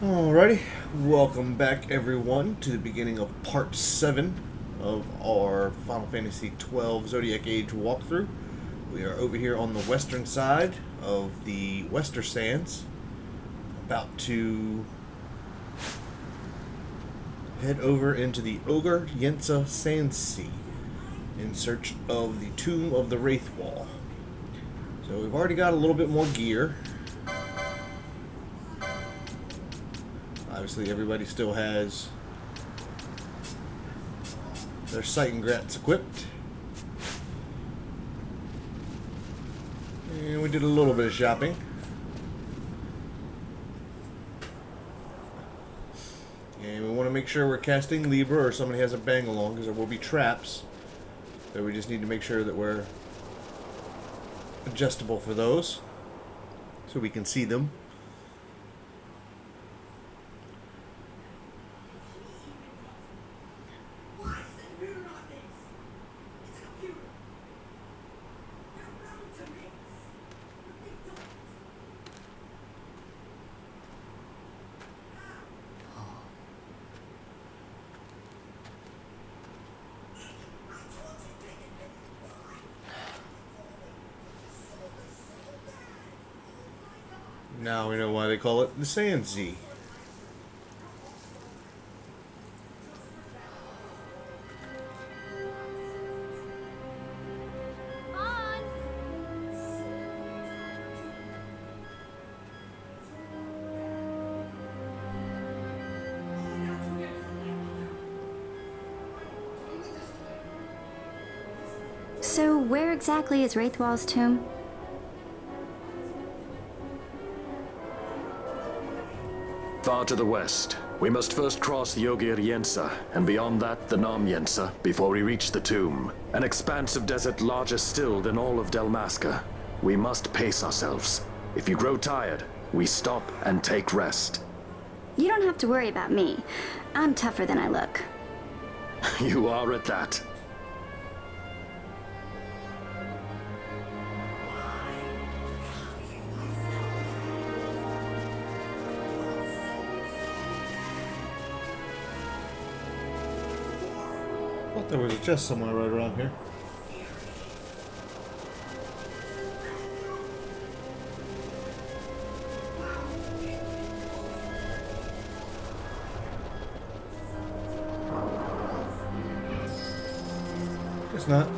Alrighty, welcome back everyone to the beginning of part 7 of our Final Fantasy XII Zodiac Age walkthrough. We are over here on the western side of the Wester Sands, about to head over into the Ogir-yensa Sand Sea in search of the Tomb of the Wraith Wall. So we've already got a little bit more gear. Obviously, everybody still has their sight and grats equipped. And we did a little bit of shopping. And we want to make sure we're casting Libra or somebody has a bang along, because there will be traps. So we just need to make sure that we're adjustable for those so we can see them. Now we know why they call it the Sand Sea. So, where exactly is Wraithwall's tomb? Far to the west. We must first cross the Ogir-yensa, and beyond that, the Nam-Yensa, before we reach the tomb. An expanse of desert larger still than all of Dalmasca. We must pace ourselves. If you grow tired, we stop and take rest. You don't have to worry about me. I'm tougher than I look. You are at that. I thought there was a chest somewhere right around here. Guess not.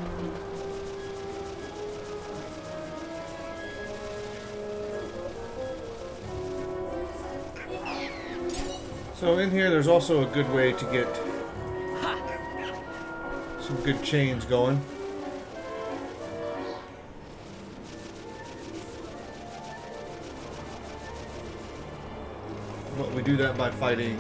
So in here there's also a good way to get some good chains going. But we do that by fighting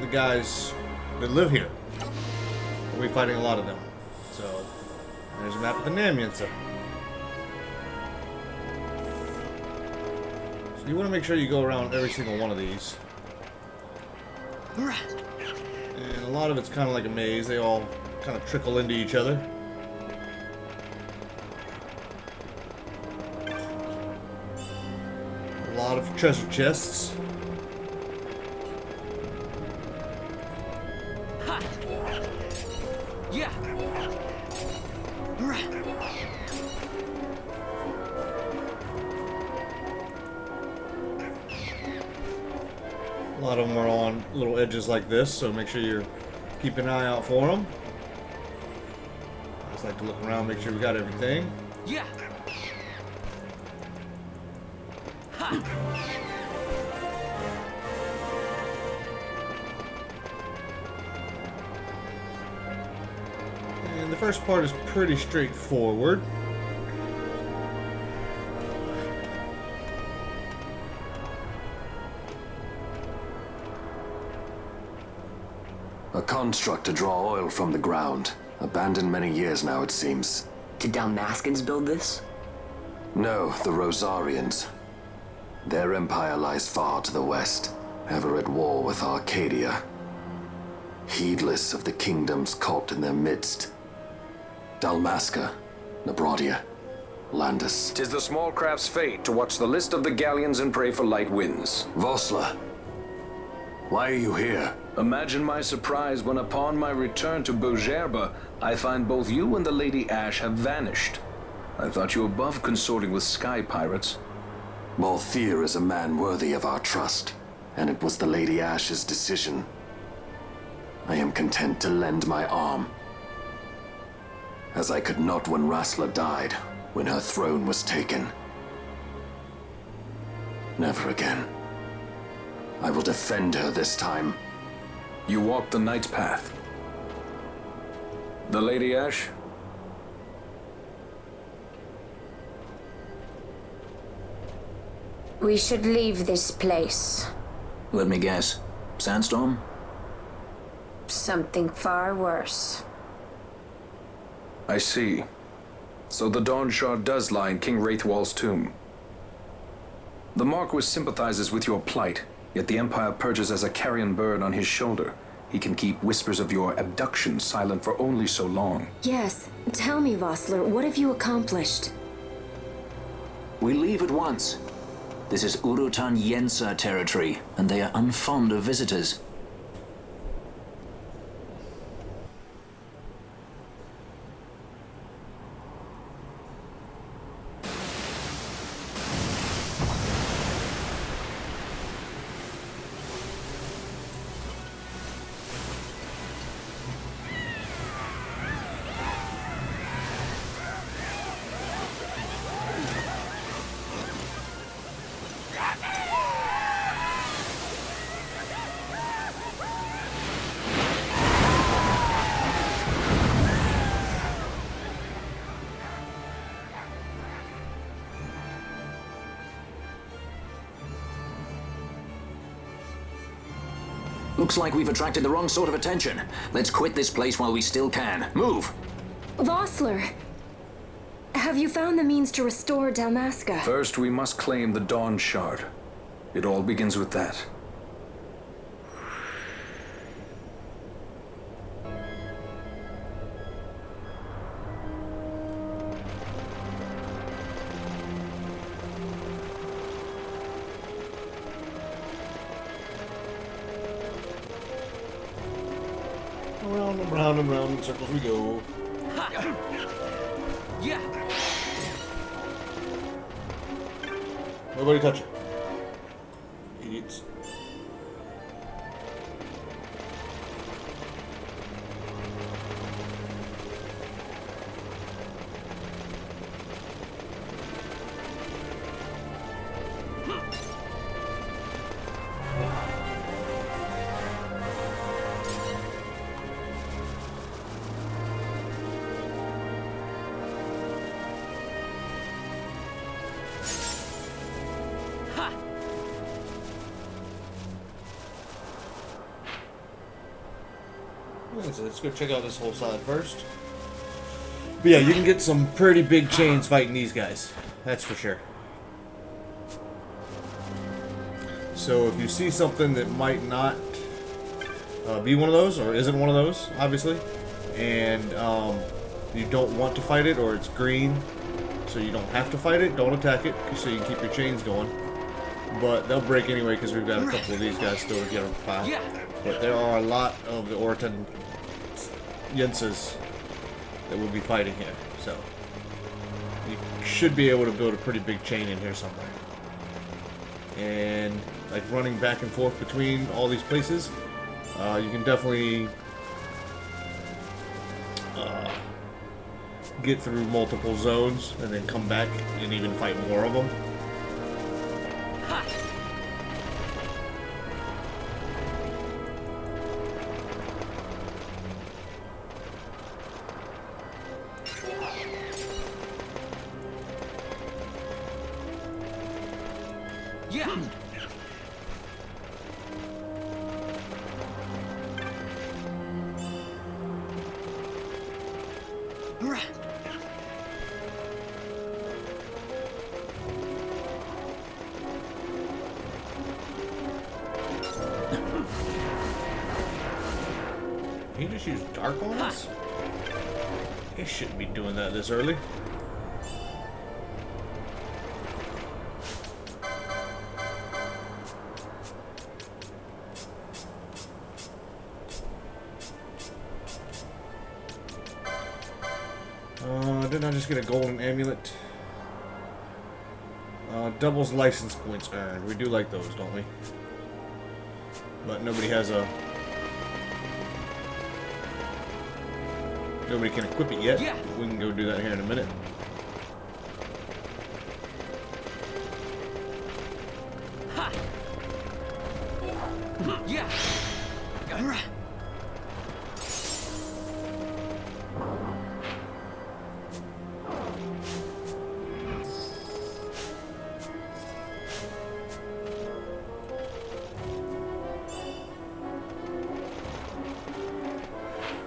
the guys that live here. We'll be fighting a lot of them. So there's a map of the Nam-Yensa. You want to make sure you go around every single one of these. And a lot of it's kind of like a maze. They all kind of trickle into each other. A lot of treasure chests. Yeah. A lot of them are on little edges like this, so make sure you're keeping an eye out for them. I just like to look around, make sure we got everything. Yeah. And the first part is pretty straightforward. A construct to draw oil from the ground. Abandoned many years now, it seems. Did Dalmascans build this? No, the Rosarians. Their empire lies far to the west, ever at war with Arcadia. heedless of the kingdoms caught in their midst. Dalmasca, Nabradia, Landis. 'Tis the small craft's fate to watch the list of the galleons and pray for light winds. Vossler, why are you here? Imagine my surprise when upon my return to Bogerba, I find both you and the Lady Ash have vanished. I thought you above consorting with sky pirates. Balthier is a man worthy of our trust, and it was the Lady Ash's decision. I am content to lend my arm, as I could not when Rassler died, when her throne was taken. Never again. I will defend her this time. You walked the Knight's path. The Lady Ash? We should leave this place. Let me guess. Sandstorm? Something far worse. I see. So the Dawn Shard does lie in King Wraithwall's tomb. The Marquis sympathizes with your plight, yet the Empire perches as a carrion bird on his shoulder. He can keep whispers of your abduction silent for only so long. Yes. Tell me, Vossler, what have you accomplished? We leave at once. This is Ogir-yensa territory, and they are unfond of visitors. Looks like we've attracted the wrong sort of attention. Let's quit this place while we still can. Move! Vossler! Have you found the means to restore Dalmasca? First, we must claim the Dawn Shard. It all begins with that. Round and round in circles we go. Yeah. Nobody touch it. Idiots. So let's go check out this whole side first. But yeah, you can get some pretty big chains fighting these guys. That's for sure. So if you see something that might not be one of those, or isn't one of those, obviously, and you don't want to fight it, or it's green, so you don't have to fight it, don't attack it, so you can keep your chains going. But they'll break anyway because we've got a couple of these guys still to get them by. But there are a lot of the Ogir-yensas that will be fighting here, so you should be able to build a pretty big chain in here somewhere. And like running back and forth between all these places, you can definitely get through multiple zones and then come back and even fight more of them. He just used dark on us? He shouldn't be doing that this early. Didn't I just get a golden amulet? Doubles license points earned. We do like those, don't we? But nobody has a... Nobody can equip it yet. We can go do that here in a minute.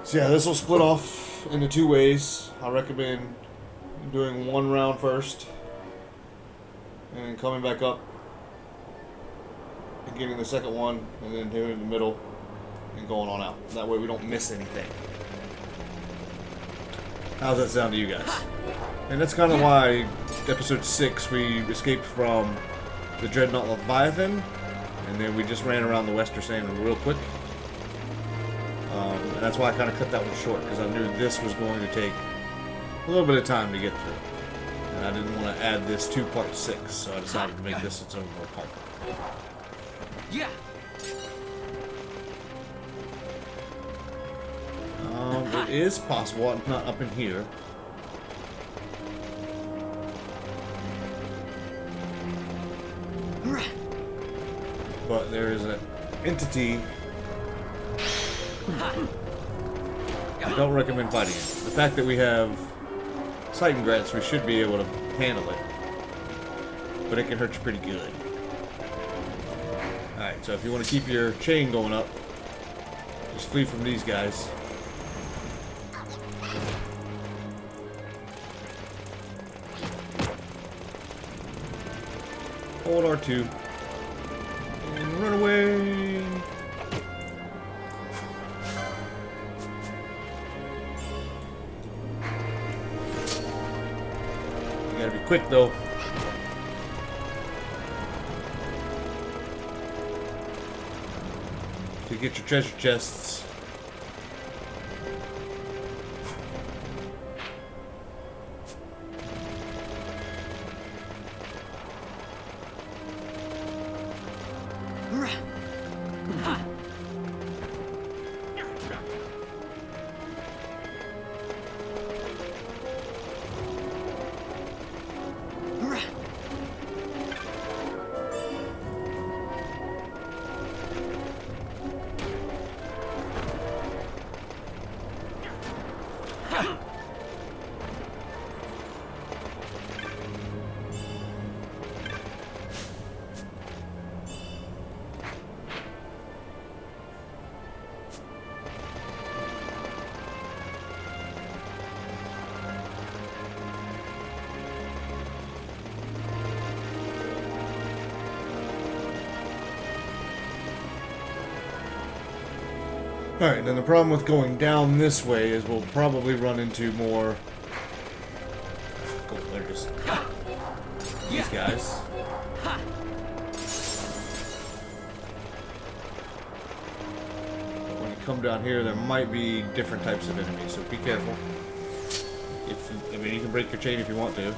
So yeah, this will split off into two ways. I recommend doing one round first, and then coming back up and getting the second one, and then doing the middle and going on out. That way we don't miss anything. How's that sound to you guys? And that's kind of why episode 6 we escaped from the Dreadnought Leviathan, and then we just ran around the Western Sand real quick. And that's why I kind of cut that one short, because I knew this was going to take a little bit of time to get through. And I didn't want to add this to part 6, so I decided to make this its own little part. Yeah. It is possible, it's not up in here. But there is an entity I don't recommend fighting it. The fact that we have Titan Grants, we should be able to handle it. But it can hurt you pretty good. Alright, so if you want to keep your chain going up, just flee from these guys. Hold R2. And run away! Gotta be quick though. To get your treasure chests. Alright, then the problem with going down this way is we'll probably run into more... Oh, they're just... these guys. But when you come down here, there might be different types of enemies, so be careful. I mean, you can break your chain if you want to.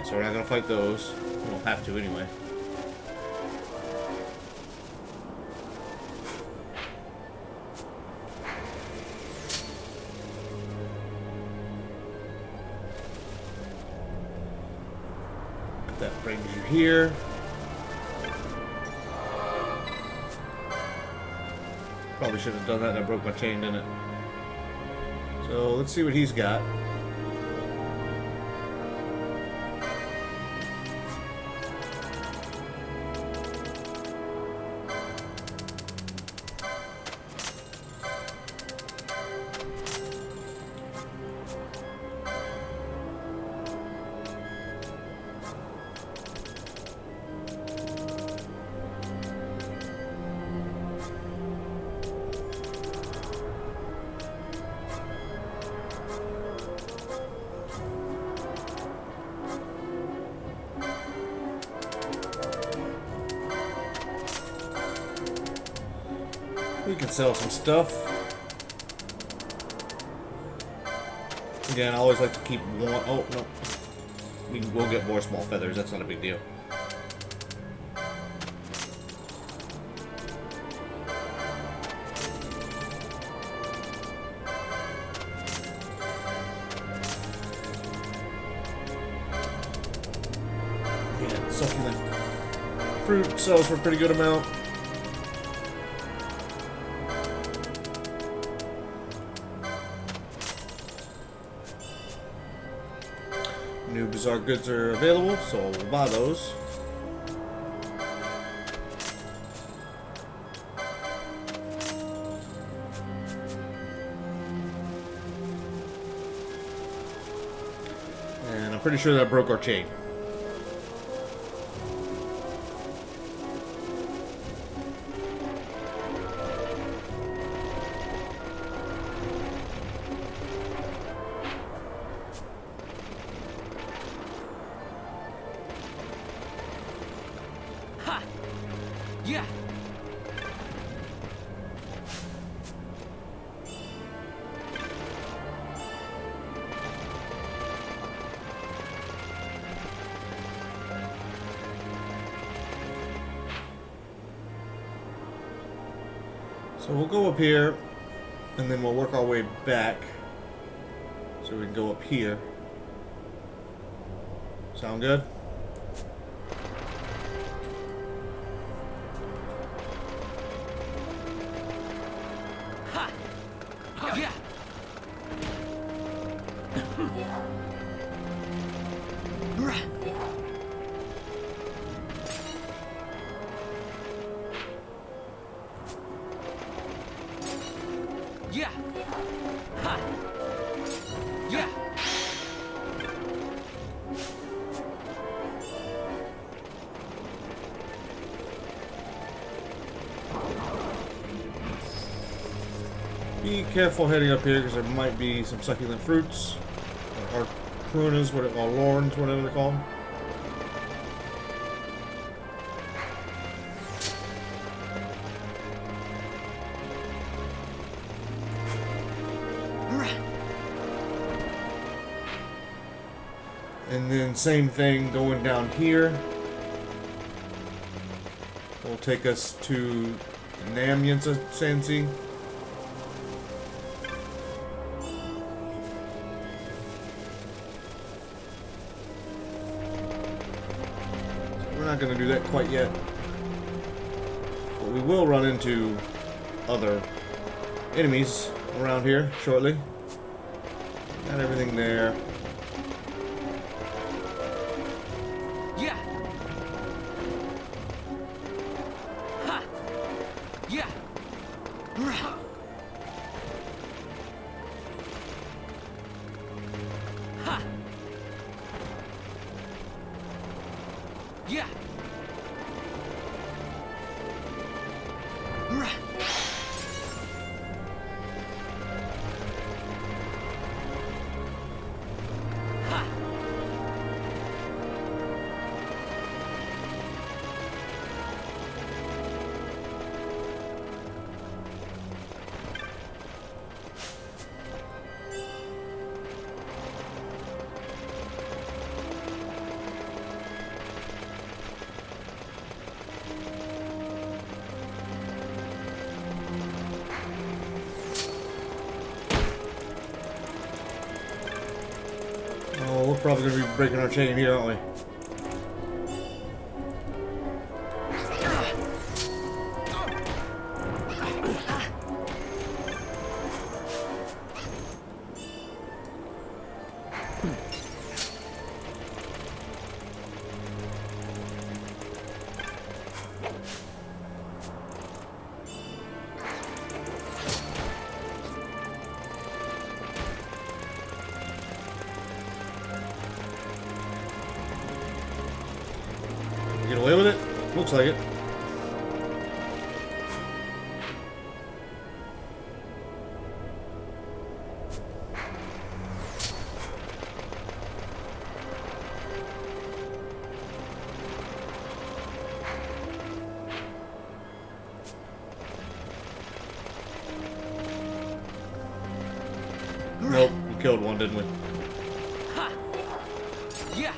So we're not going to fight those. We don't have to anyway. That brings you here. Probably should have done that and I broke my chain, didn't it? So let's see what he's got. We can sell some stuff. Again, I always like to keep one. Oh, no. We'll get more small feathers. That's not a big deal. Yeah, succulent fruit sells for a pretty good amount. New bizarre goods are available, so we'll buy those. And I'm pretty sure that broke our chain. Yeah. So we'll go up here, and then we'll work our way back. So we can go up here. Sound good? Yeah. Yeah. Ha. Yeah. Be careful heading up here because there might be some succulent fruits, or crunas, or lorns, whatever they're called. And then same thing going down here. Will take us to Nam-Yensa Sansi. We're not going to do that quite yet. But we will run into other enemies around here shortly. Got everything there. Yeah. Ha. Yeah. Ha. Yeah. Ha. Oh, we're probably going to be breaking our chain here, aren't we? Get away with it? Looks like it. killed one, didn't we? Ha! Yeah!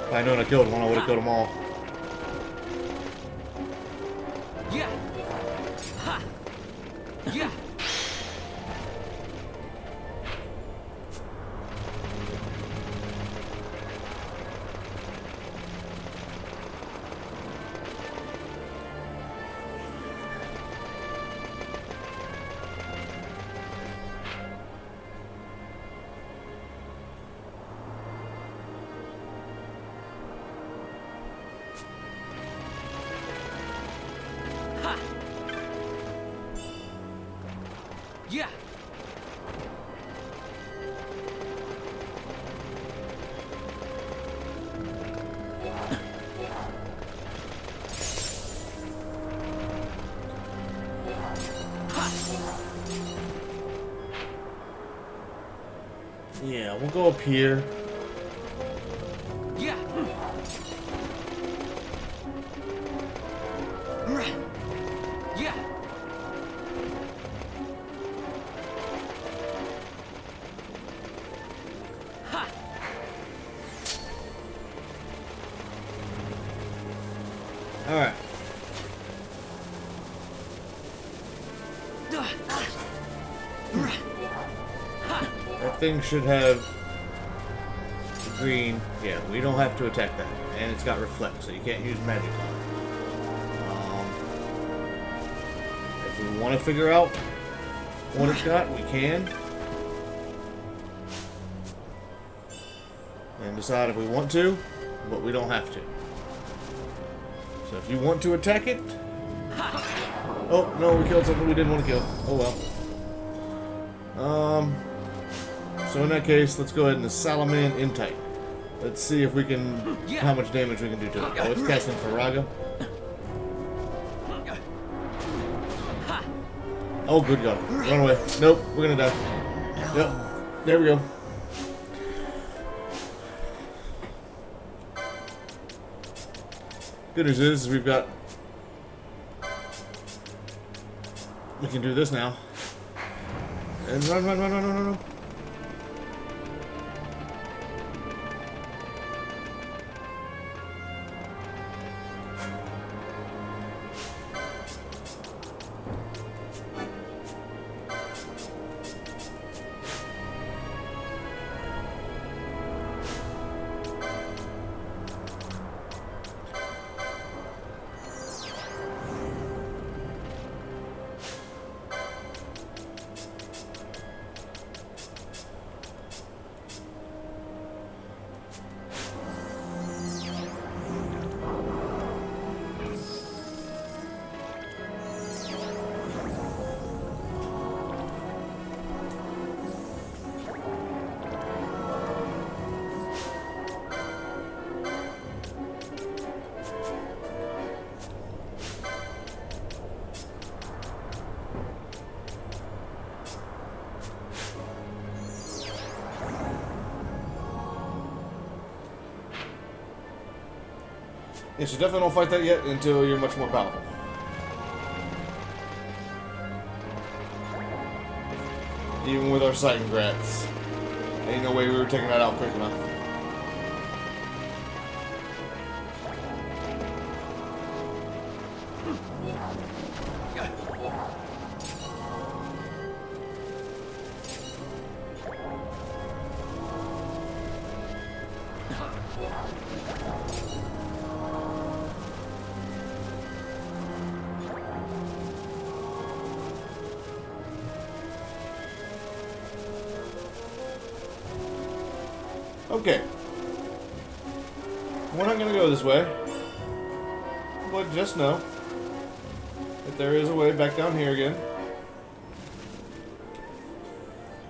If I known I killed one, I would have killed them all. Yeah! Ha! Yeah! Ha! Yeah! Yeah, we'll go up here. Yeah! Yeah! Ha! Alright. That thing should have green. Yeah, we don't have to attack that. And it's got reflect, so you can't use magic on it. If we want to figure out what it's got, we can. And decide if we want to, but we don't have to. So if you want to attack it... Oh, no, we killed something we didn't want to kill. Oh well. So in that case, let's go ahead and Salaman Intite. Let's see if we can... how much damage we can do to it. Oh, it's casting Faraga. Oh, good God. Run away. Nope, we're gonna die. Yep. There we go. Good news is we've got... we can do this now. And run, run, run, run, run, run, run. Yeah, so definitely don't fight that yet until you're much more powerful. Even with our sight and grats. Ain't no way we were taking that out quick enough. Okay. We're not going to go this way. But just know that there is a way back down here again.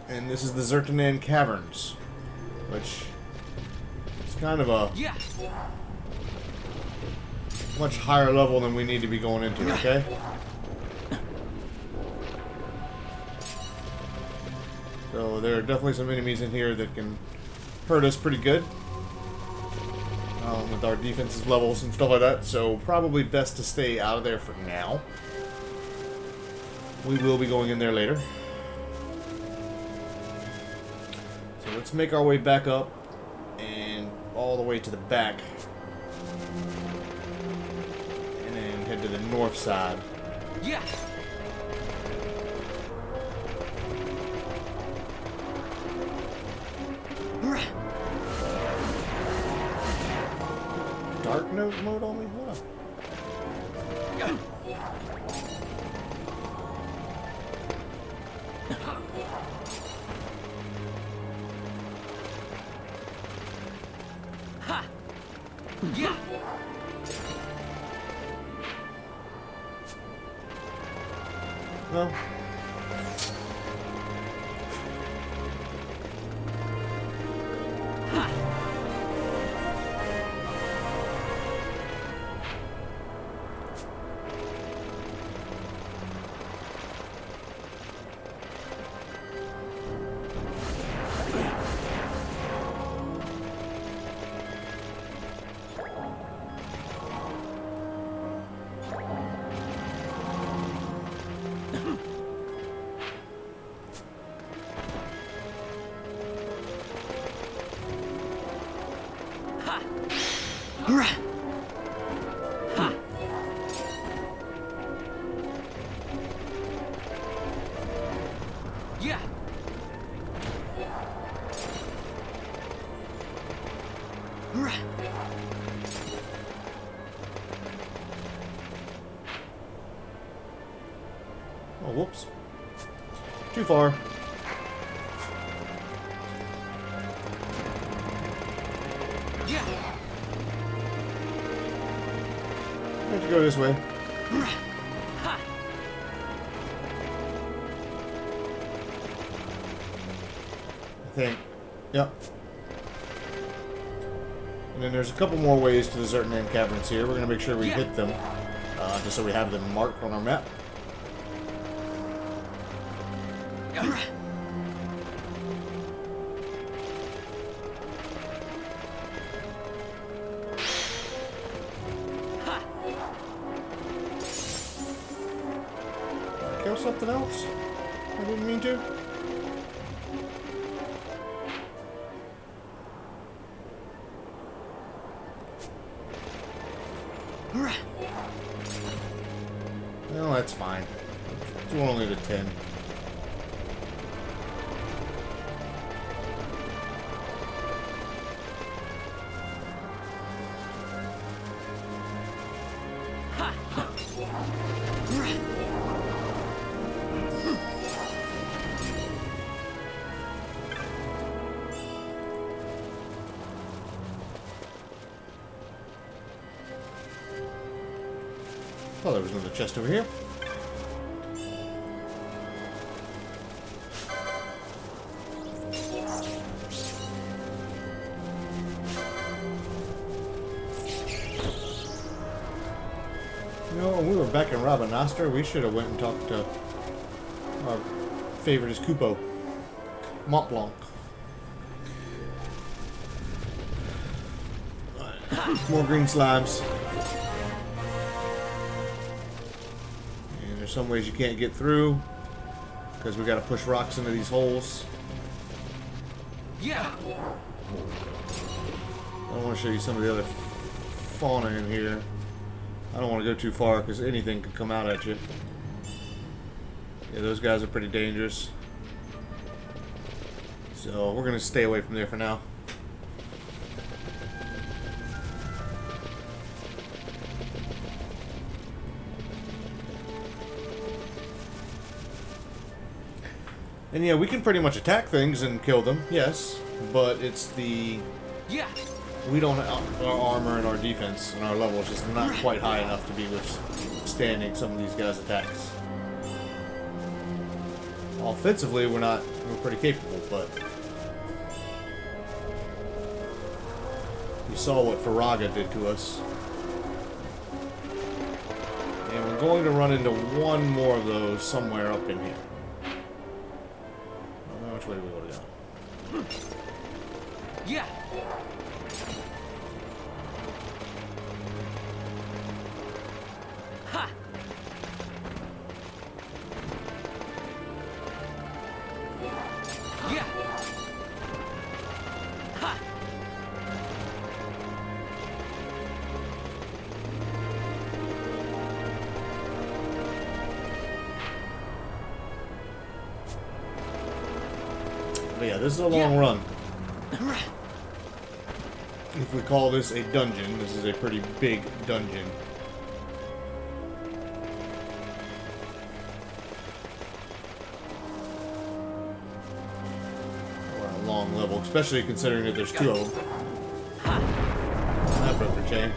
And this is the Zertanan Caverns. Which is kind of a much higher level than we need to be going into, okay? So there are definitely some enemies in here that can hurt us pretty good. with our defensive levels and stuff like that, so probably best to stay out of there for now. We will be going in there later. So let's make our way back up and all the way to the back. And then head to the north side. Yeah. Dark mode on me? Hold on. Ha. Yeah. No. Yeah. Oh, whoops. Too far. Yeah. I have to go this way. Ha. I think. Yep. And then there's a couple more ways to the certain end caverns here. We're going to make sure we Yeah. hit them, just so we have them marked on our map. Kill something else? I didn't mean to. Well, that's fine. Do only the 10. Oh, there was another chest over here. You know, when we were back in Rabanastre, we should have went and talked to our favorite is Kupo. Mont Blanc. More green slimes. And there's some ways you can't get through because we got to push rocks into these holes. Yeah. I want to show you some of the other fauna in here. I don't want to go too far because anything could come out at you. Yeah, those guys are pretty dangerous. So we're going to stay away from there for now. And yeah, we can pretty much attack things and kill them, yes. But it's the... Yeah. We don't have our armor and our defense and our level is just not quite high enough to be withstanding some of these guys' attacks. Offensively, we're pretty capable, but you saw what Faraga did to us. And we're going to run into one more of those somewhere up in here. I don't know which way we want to go. Yeah. But yeah, this is a long run. If we call this a dungeon, this is a pretty big dungeon. Or a long level, especially considering that there's two of them. That broke the chain.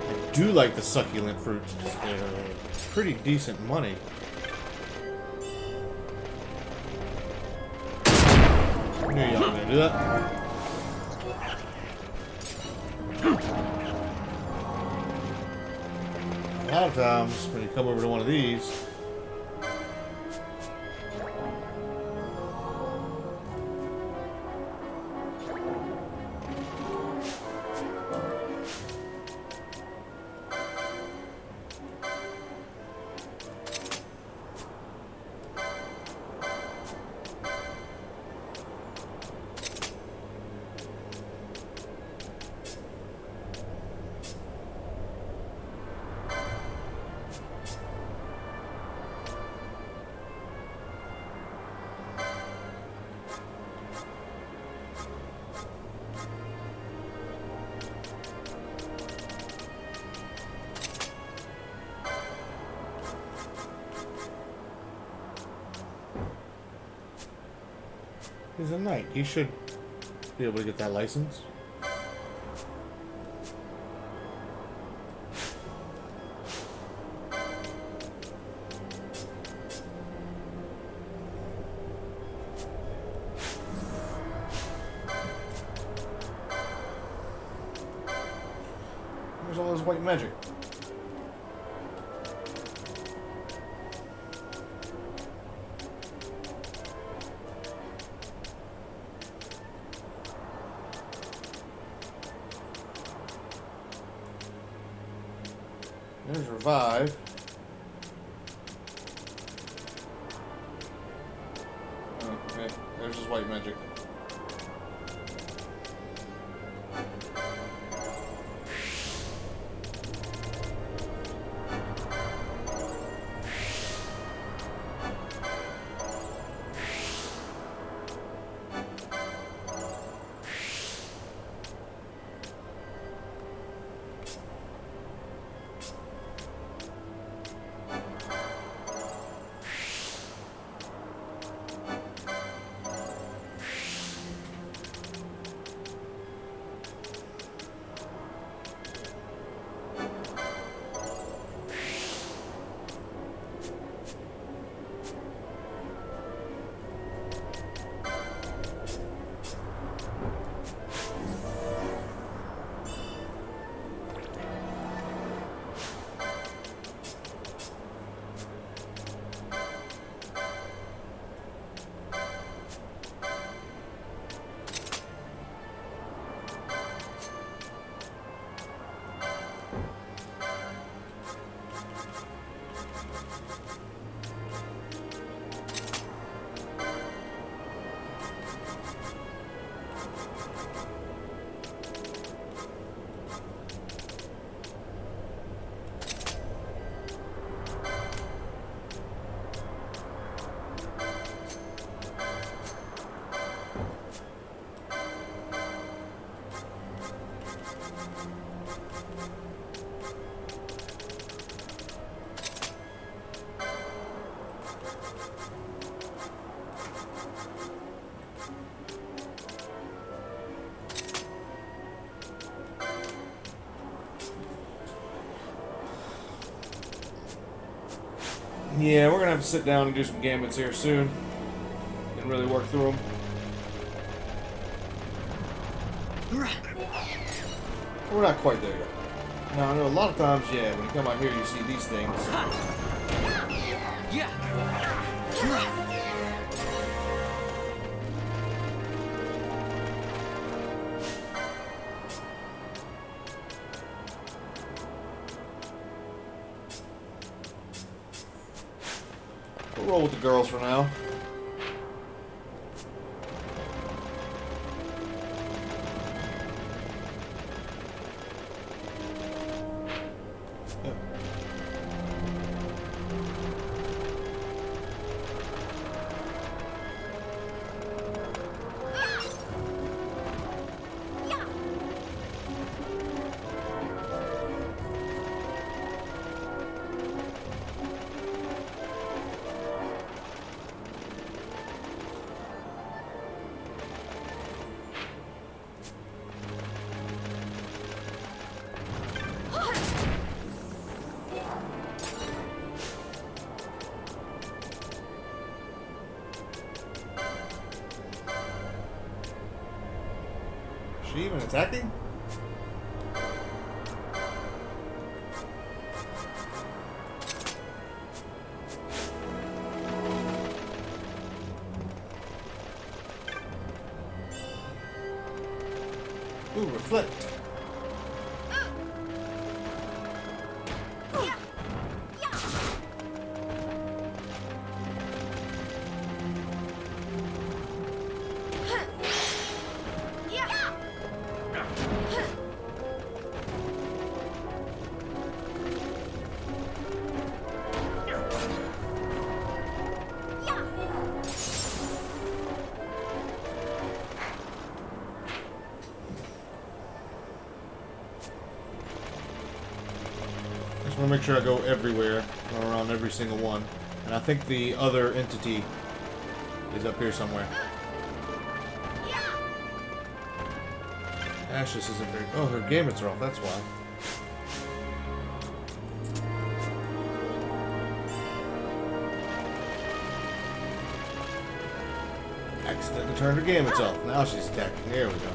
I do like the succulent fruits. They're pretty decent money. I knew y'all were gonna do that. A lot of times when you come over to one of these, he's a knight. He should be able to get that license. Where's all this white magic? There's revive. Oh, okay. There's his white magic. Yeah, we're gonna have to sit down and do some gambits here soon and really work through them. We're not quite there yet. Now, I know a lot of times, yeah, when you come out here, you see these things. Yeah. We'll roll with the girls for now. Yep. Is she even attacking? Ooh, reflect. Just want to make sure I go everywhere, or around every single one. And I think the other entity is up here somewhere. Ashes isn't very... Oh, her gamuts are off, that's why. Accidentally turned her gamuts off. Now she's attacking. There we go.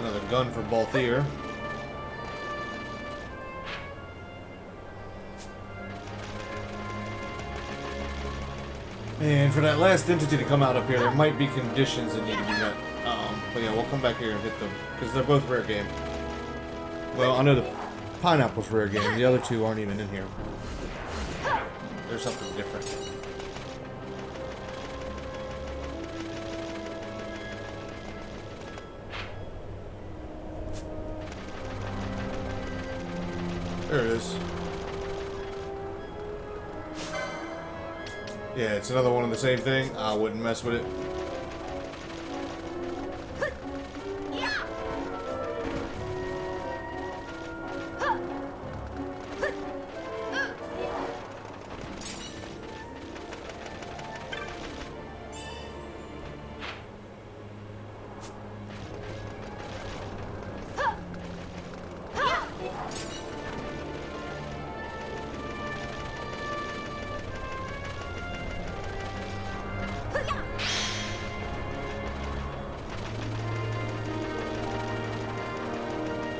Another gun for Balthier. And for that last entity to come out up here, there might be conditions that need to be met. But yeah, we'll come back here and hit them, because they're both rare game. Well, I know the pineapple's rare game. The other two aren't even in here. There's something different. There it is. Yeah, it's another one of the same thing. I wouldn't mess with it.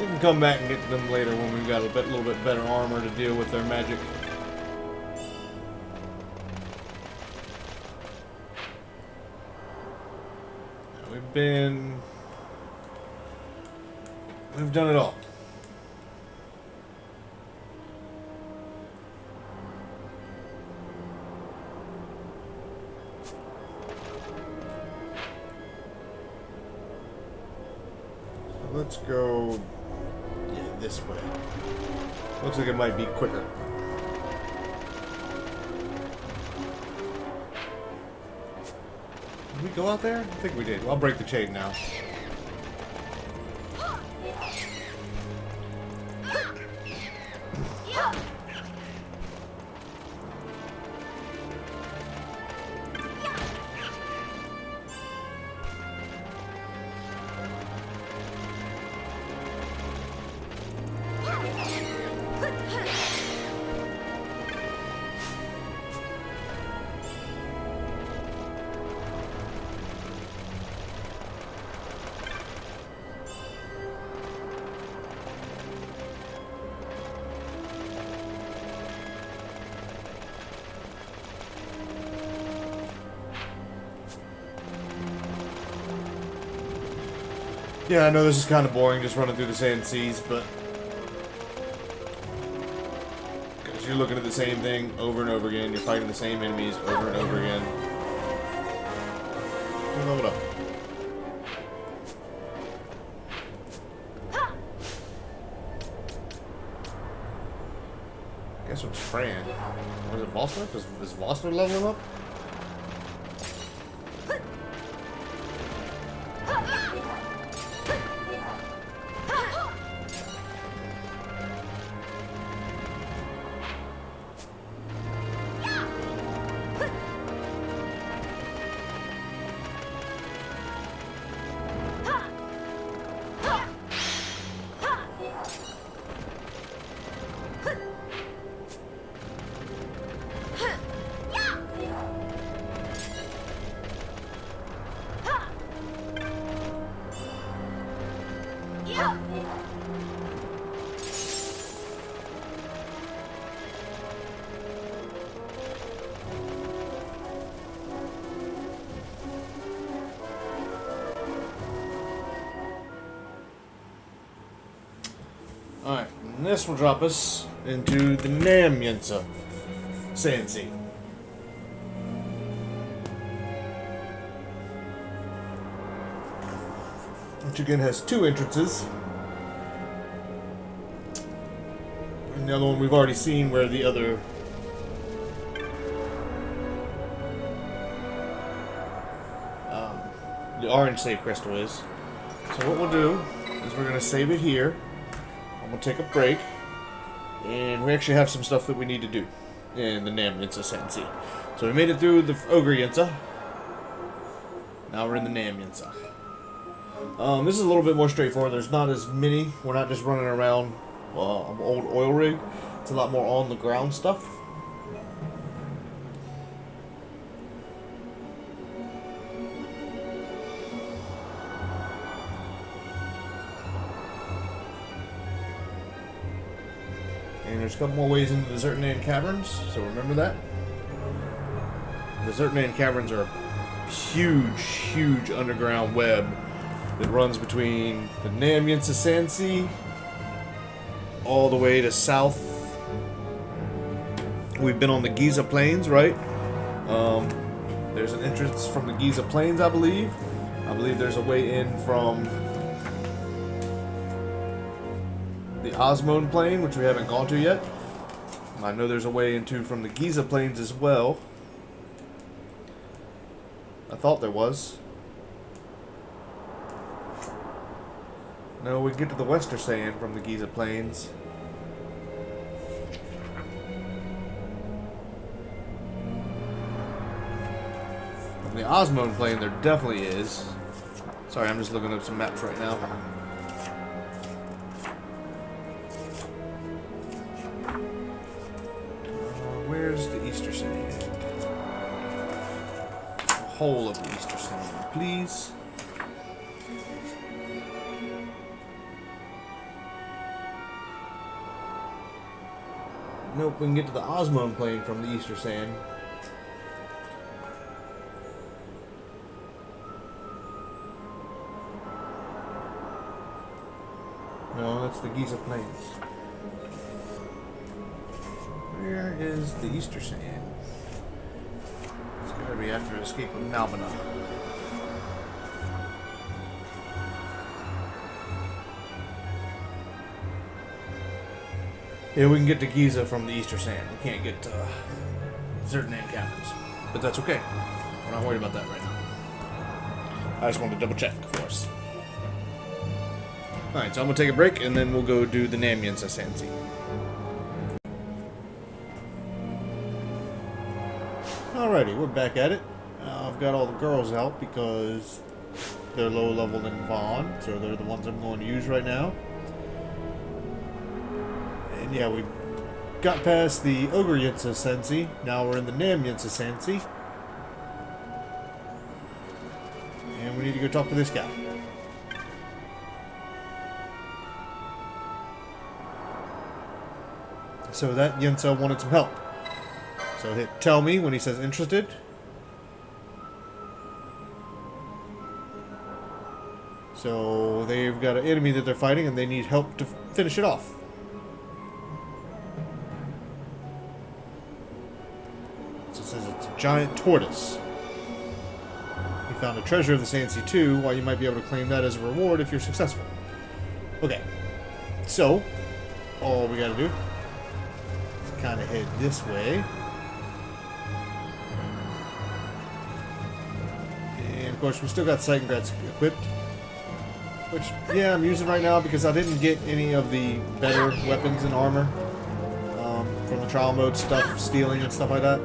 We can come back and get them later when we've got a little bit better armor to deal with their magic. We've done it all. let's go, yeah, this way. Looks like it might be quicker. Did we go out there? I think we did. Well, I'll break the chain now. Yeah, I know this is kind of boring, just running through the sand seas, but because you're looking at the same thing over and over again, you're fighting the same enemies over and over again. Hold up. I guess it was Fran. Was it Vossler? Is Vossler leveling up? Alright, and this will drop us into the Nam-Yensa Sand Sea. Which again has two entrances. And the other one we've already seen where the other the orange save crystal is. So what we'll do is we're going to save it here. I'm going to take a break. And we actually have some stuff that we need to do in the Nam-Yensa Sand Sea. So we made it through the Ogir-yensa. Now we're in the Nam-Yensa. This is a little bit more straightforward. There's not as many. We're not just running around an old oil rig. It's a lot more on the ground stuff. And there's a couple more ways into the Zertinan Caverns, so remember that. The Zertinan Caverns are a huge, huge underground web that runs between the Nam-Yensa Sand Sea all the way to south. We've been on the Giza Plains, right? There's an entrance from the Giza Plains, I believe. I believe there's a way in from the Osmone Plain, which we haven't gone to yet. I know there's a way into from the Giza Plains as well. I thought there was. No, we can get to the Western Sand from the Giza Plains. From the Osmone Plain, there definitely is. Sorry, I'm just looking up some maps right now. Where's the Easter Sand? The whole of the Easter Sand, please. Nope, we can get to the Osmone Plain from the Easter Sand. No, that's the Giza Plains. Where is the Easter Sand? It's gotta be after Escape of Nalbina. Yeah, we can get to Giza from the Easter Sand. We can't get to certain encampments. But that's okay. We're not worried about that right now. I just wanted to double check for us. Alright, so I'm going to take a break, and then we'll go do the Nam-Yensa Sansi. Alrighty, we're back at it. I've got all the girls out because they're lower level than Vaughn, so they're the ones I'm going to use right now. And yeah, we got past the Ogir-yensa Sensi. Now we're in the Nam-Yensa Sensi. And we need to go talk to this guy. So that Yensa wanted some help. So hit tell me when he says interested. So they've got an enemy that they're fighting and they need help to finish it off. So it says it's a giant tortoise. You found a treasure of the Sansi too, while you might be able to claim that as a reward if you're successful. Okay. So, all we gotta do is kind of head this way. And of course we still got sight and grats equipped. Which, yeah, I'm using right now because I didn't get any of the better weapons and armor from the trial mode stuff, stealing and stuff like that.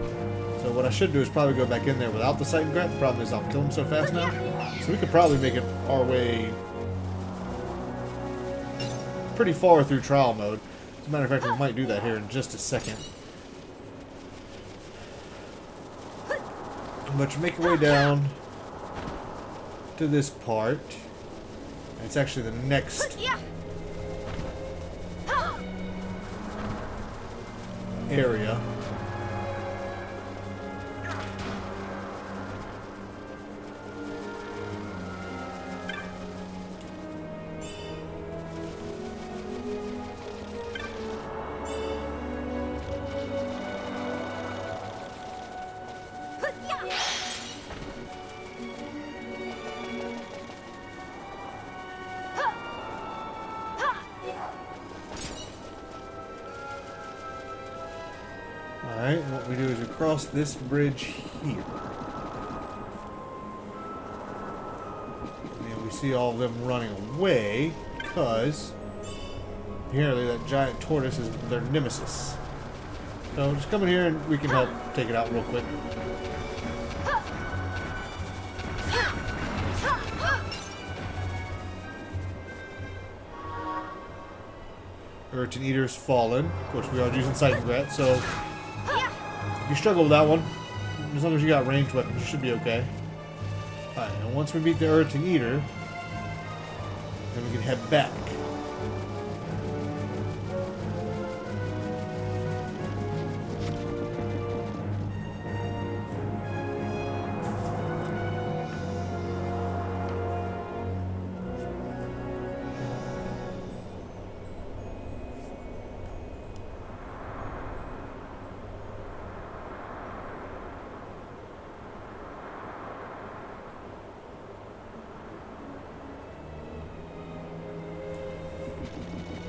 So what I should do is probably go back in there without the sight and grat. The problem is I'll kill him so fast now. So we could probably make it our way pretty far through trial mode. As a matter of fact, we might do that here in just a second. But you make your way down to this part. It's actually the next area. Alright, what we do is we cross this bridge here. And we see all of them running away because apparently that giant tortoise is their nemesis. So just come in here and we can help take it out real quick. Urchin Eater's fallen. Of course, we are using sight and grat, so if you struggle with that one, as long as you got ranged weapons, you should be okay. Alright, and once we beat the Urchin Eater, then we can head back.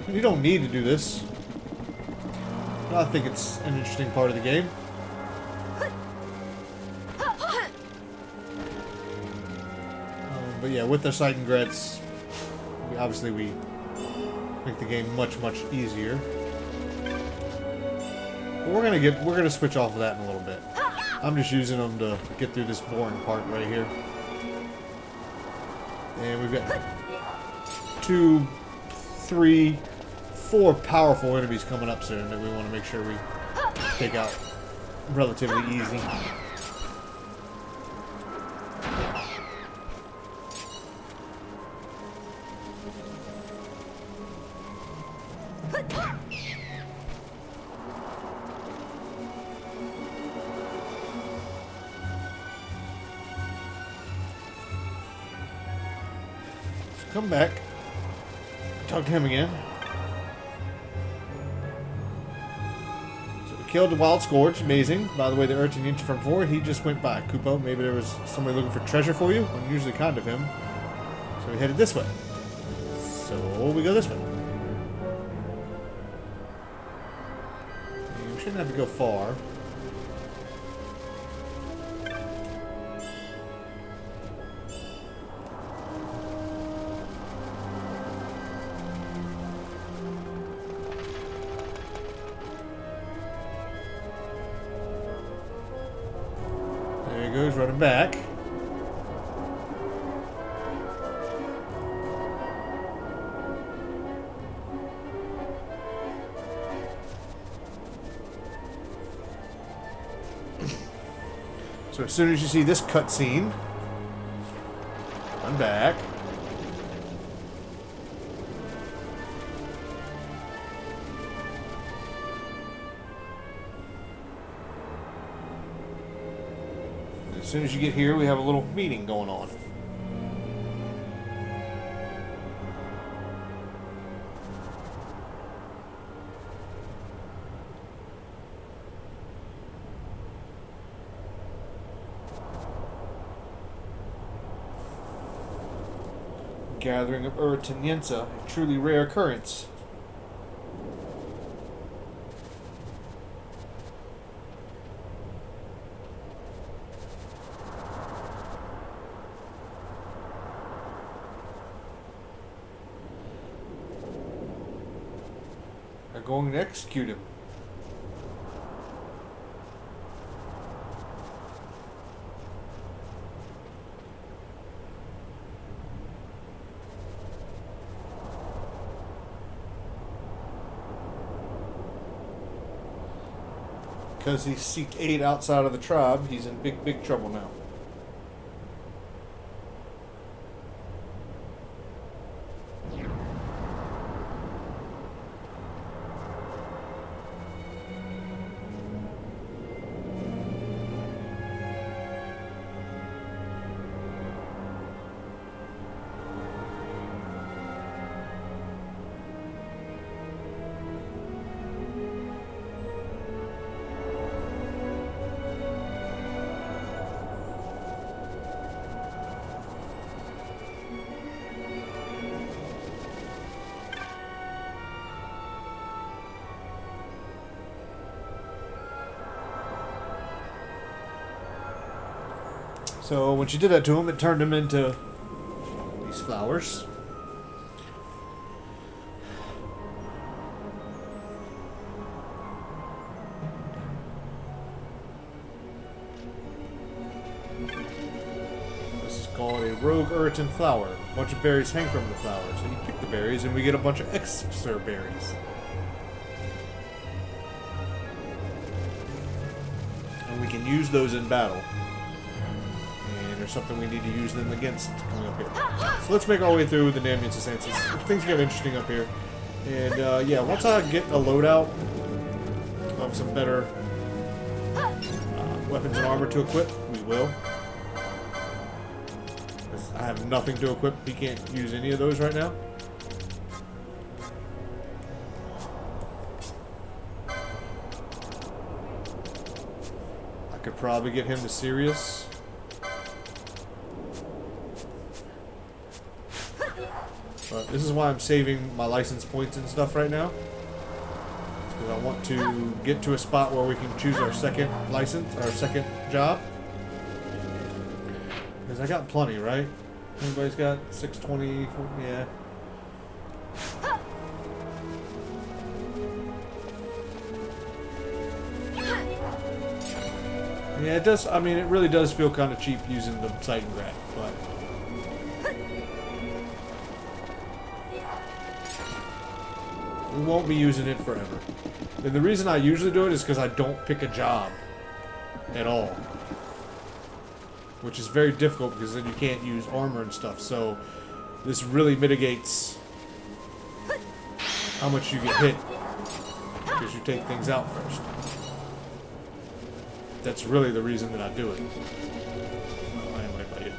You don't need to do this. I think it's an interesting part of the game. But yeah, with the sight and grats, obviously we make the game much easier. But we're gonna switch off of that in a little bit. I'm just using them to get through this boring part right here. And we've got 2, 3, 4 powerful enemies coming up soon that we want to make sure we take out relatively easy. So come back, talk to him again. Killed the Wild Scourge, amazing. By the way, the Ogir-yensa from before, he just went by. Kupo, maybe there was somebody looking for treasure for you. I'm usually kind of him. So we headed this way. So we go this way. Shouldn't have to go far. There he goes, running back. So as soon as you see this cutscene, run back. As soon as you get here, we have a little meeting going on. Gathering of Ogir-yensa, a truly rare occurrence. They're going to execute him. Because he seeked aid outside of the tribe, he's in big, big trouble now. So when she did that to him, it turned him into these flowers. This is called a rogue Ogir flower. A bunch of berries hang from the flowers. So you pick the berries and we get a bunch of extra berries. And we can use those in battle. Or something we need to use them against coming up here. So let's make our way through the Nam-Yensa. Things get interesting up here. And yeah, once I get a loadout of some better weapons and armor to equip, we will. I have nothing to equip. We can't use any of those right now. I could probably get him to Sirius. But this is why I'm saving my license points and stuff right now. Because I want to get to a spot where we can choose our second license, our second job. Because I got plenty, right? Anybody's got 620, yeah. Yeah, it does, I mean, it really does feel kind of cheap using the sight and grab, but... we won't be using it forever. And the reason I usually do it is because I don't pick a job at all. Which is very difficult because then you can't use armor and stuff. So this really mitigates how much you get hit because you take things out first. That's really the reason that I do it. Oh, I am right by you.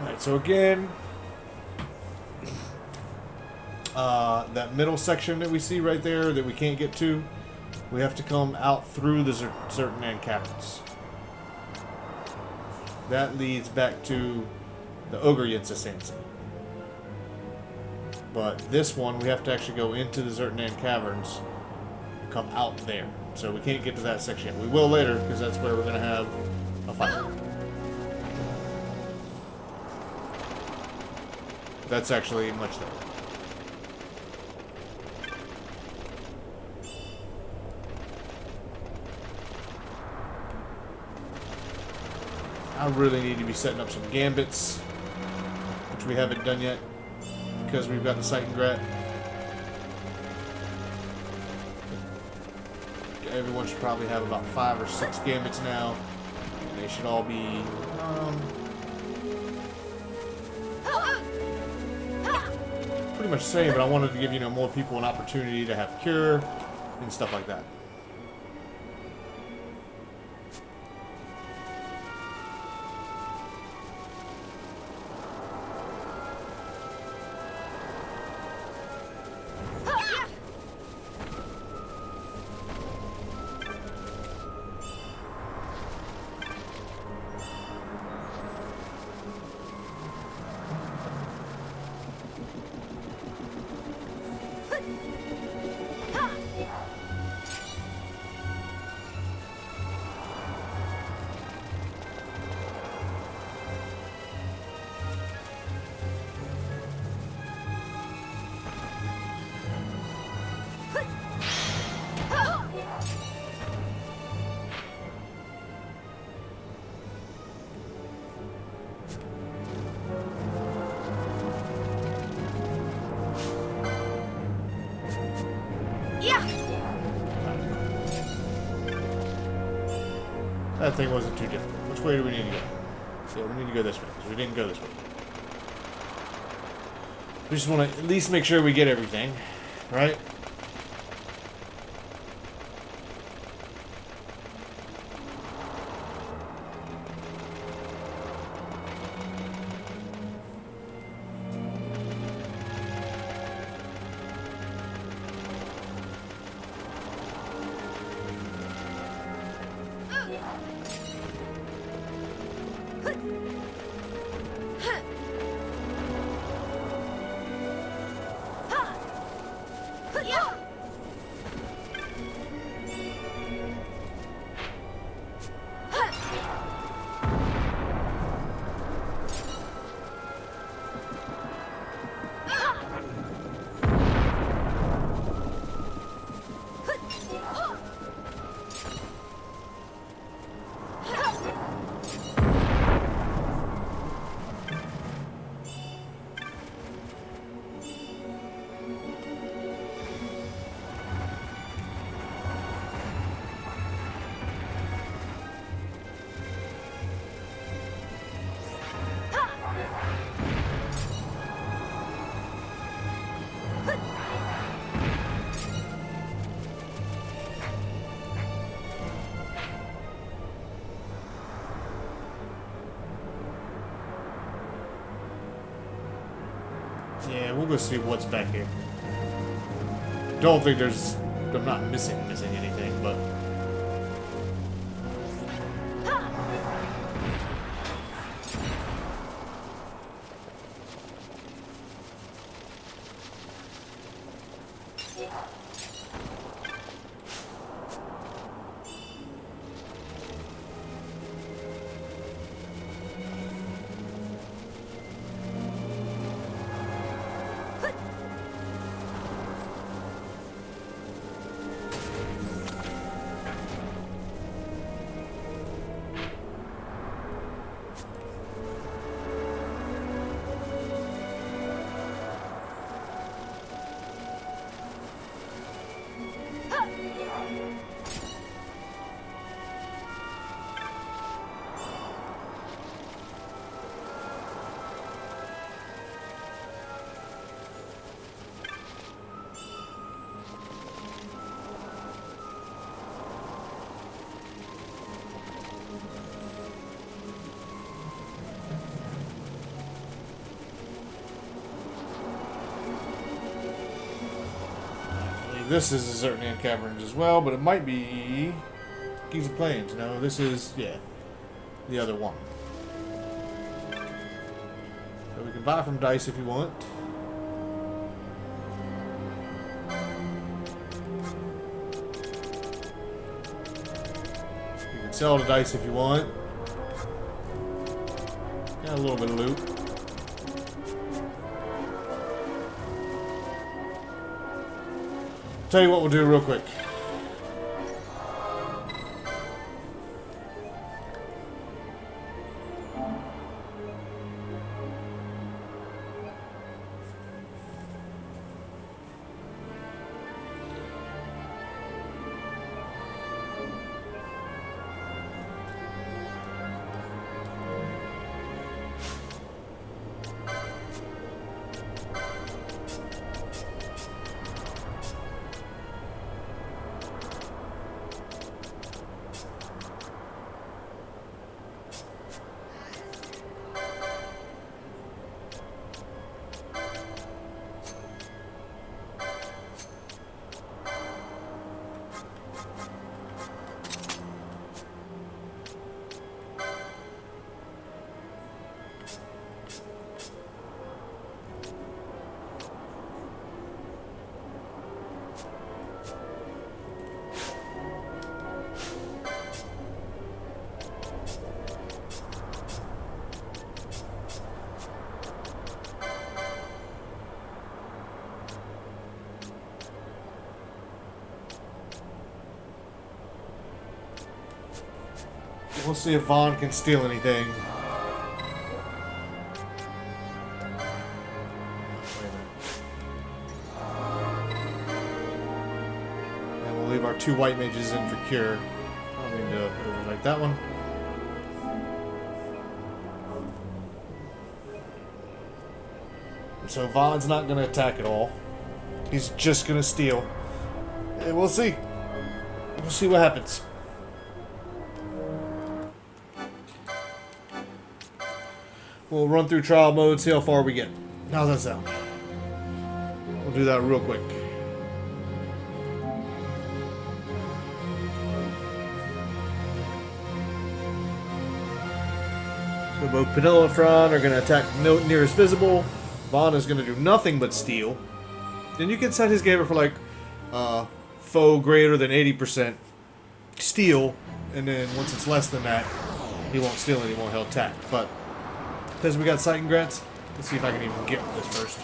Alright, so again, that middle section that we see right there that we can't get to, we have to come out through the certain end caverns. That leads back to the Ogir-yensa. But this one, we have to actually go into the Zertanan Caverns and come out there. So we can't get to that section yet. We will later, because that's where we're going to have a fight. That's actually much better. I really need to be setting up some gambits, which we haven't done yet, because we've got the sight and grat. Everyone should probably have about 5 or 6 gambits now. They should all be pretty much the same, but I wanted to give, you know, more people an opportunity to have cure and stuff like that. That thing wasn't too difficult. Which way do we need to go? Yeah, we need to go this way, because we didn't go this way. We just want to at least make sure we get everything, right? Yeah, we'll go see what's back here. Don't think there's... I'm not missing anything, but... This is the Zertanan Caverns as well, but it might be Giza Plains. No, this is, yeah, the other one. So we can buy from Dice if you want. sell the dice if you want. Got a little bit of loot. Tell you what we'll do real quick. We'll see if Vaughn can steal anything. And we'll leave our 2 white mages in for cure. I don't mean to overwrite that one. So Vaughn's not going to attack at all. He's just going to steal. And we'll see. We'll see what happens. We'll run through trial mode, see how far we get. How's that sound? We'll do that real quick. So both Penilla and Fran are going to attack nearest visible. Vaughn is going to do nothing but steal. Then you can set his gamer for like foe greater than 80% steal, and then once it's less than that, he won't steal anymore, he'll attack. But because we got sight and grants, let's see if I can even get this first.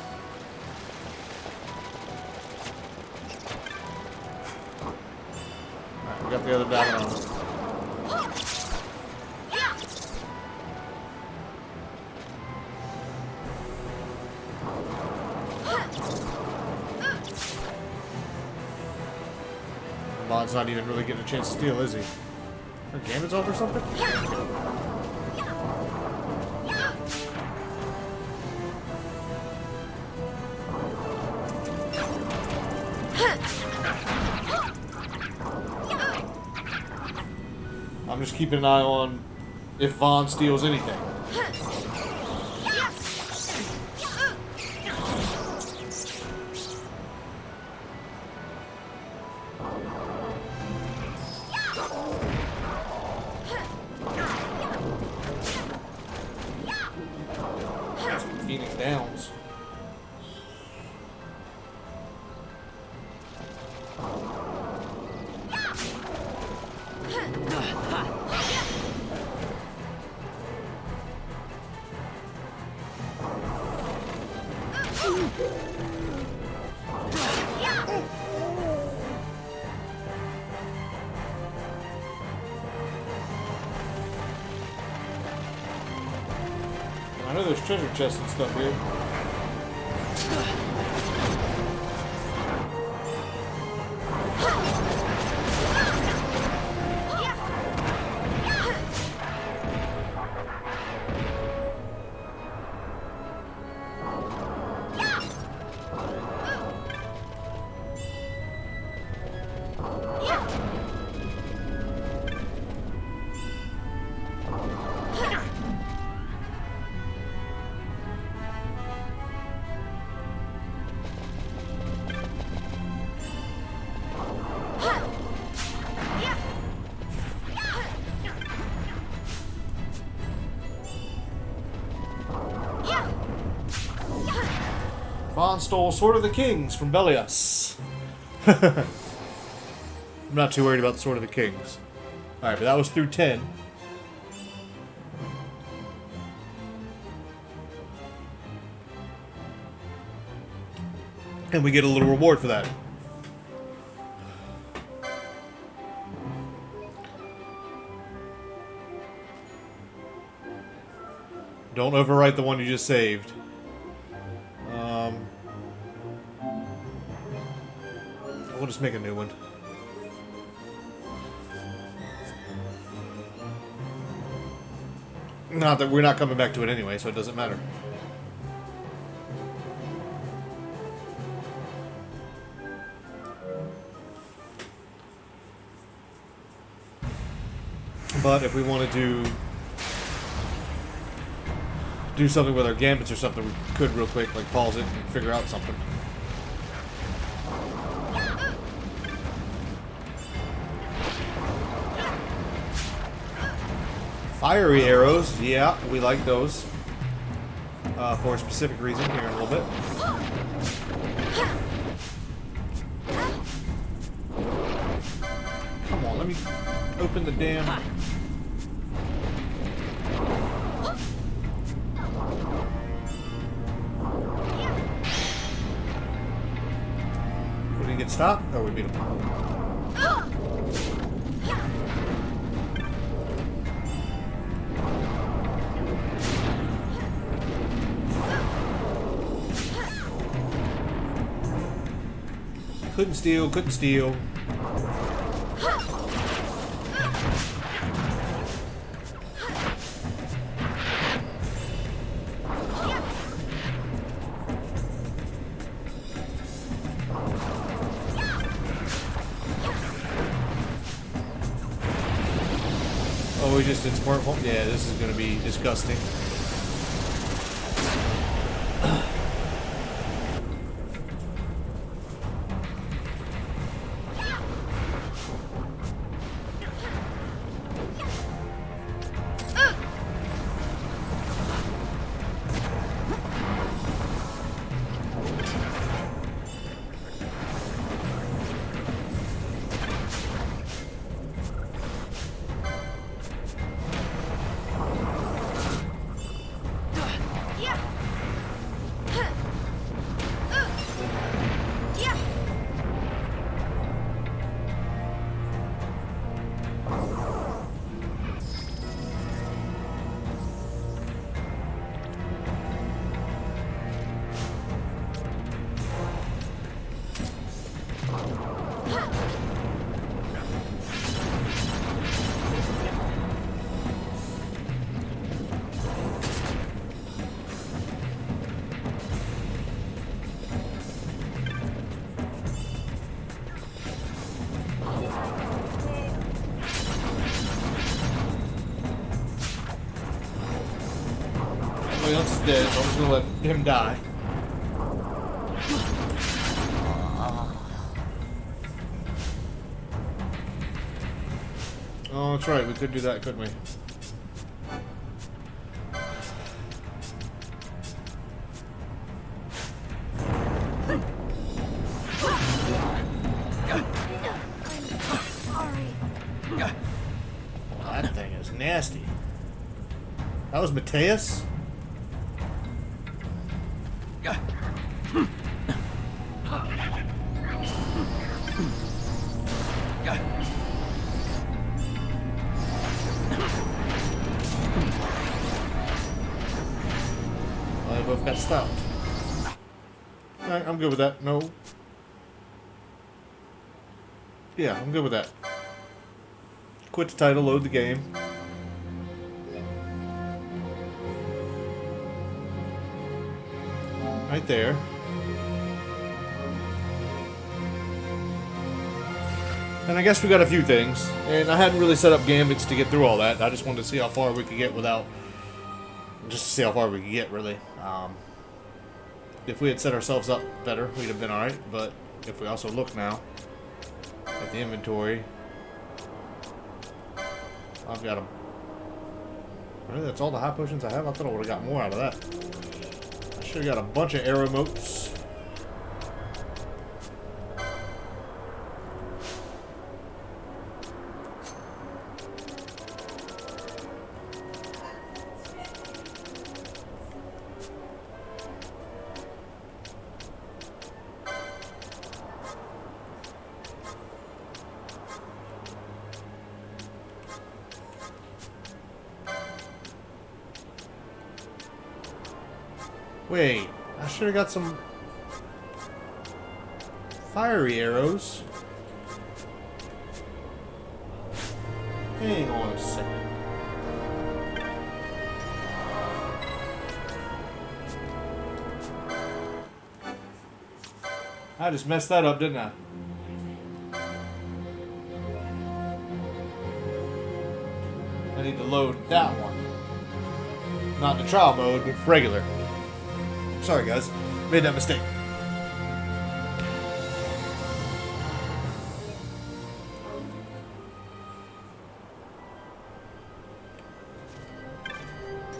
Alright, we got the other diamond on it. Vaughn's not even really getting a chance to steal, is he? Her gambit's off or something? I'm just keeping an eye on if Vaughn steals anything. Phoenix Downs. I know there's treasure chests and stuff here. Vaughn stole Sword of the Kings from Belias. I'm not too worried about the Sword of the Kings. Alright, but that was through 10. And we get a little reward for that. Don't overwrite the one you just saved. We'll just make a new one. Not that we're not coming back to it anyway, so it doesn't matter. But if we wanted to do something with our gambits or something, we could real quick, like pause it and figure out something. Fiery arrows, yeah, we like those. For a specific reason here in a little bit. Come on, let me open the damn... We didn't get stopped? Oh, we beat him. Couldn't steal, couldn't steal. Oh, we just did smartphone? Yeah, this is gonna be disgusting. Everybody else is dead, so I'm just gonna let him die. Oh, that's right, we could do that, couldn't we? Oh, that thing is nasty. That was Mateus? Well, they both got stopped. Alright, I'm good with that. No. Yeah, I'm good with that. Quit the title, load the game. Right there. And I guess we got a few things. And I hadn't really set up gambits to get through all that. I just wanted to see how far we could get without... Just to see how far we could get, really. If we had set ourselves up better, we'd have been alright. But if we also look now at the inventory... I've got them. Really, that's all the high potions I have? I thought I would have got more out of that. I should have got a bunch of arrow motes. Wait, I should have got some fiery arrows. Hang on a second. I just messed that up, didn't I? I need to load that one. Not the trial mode, but regular. Sorry guys, made that mistake.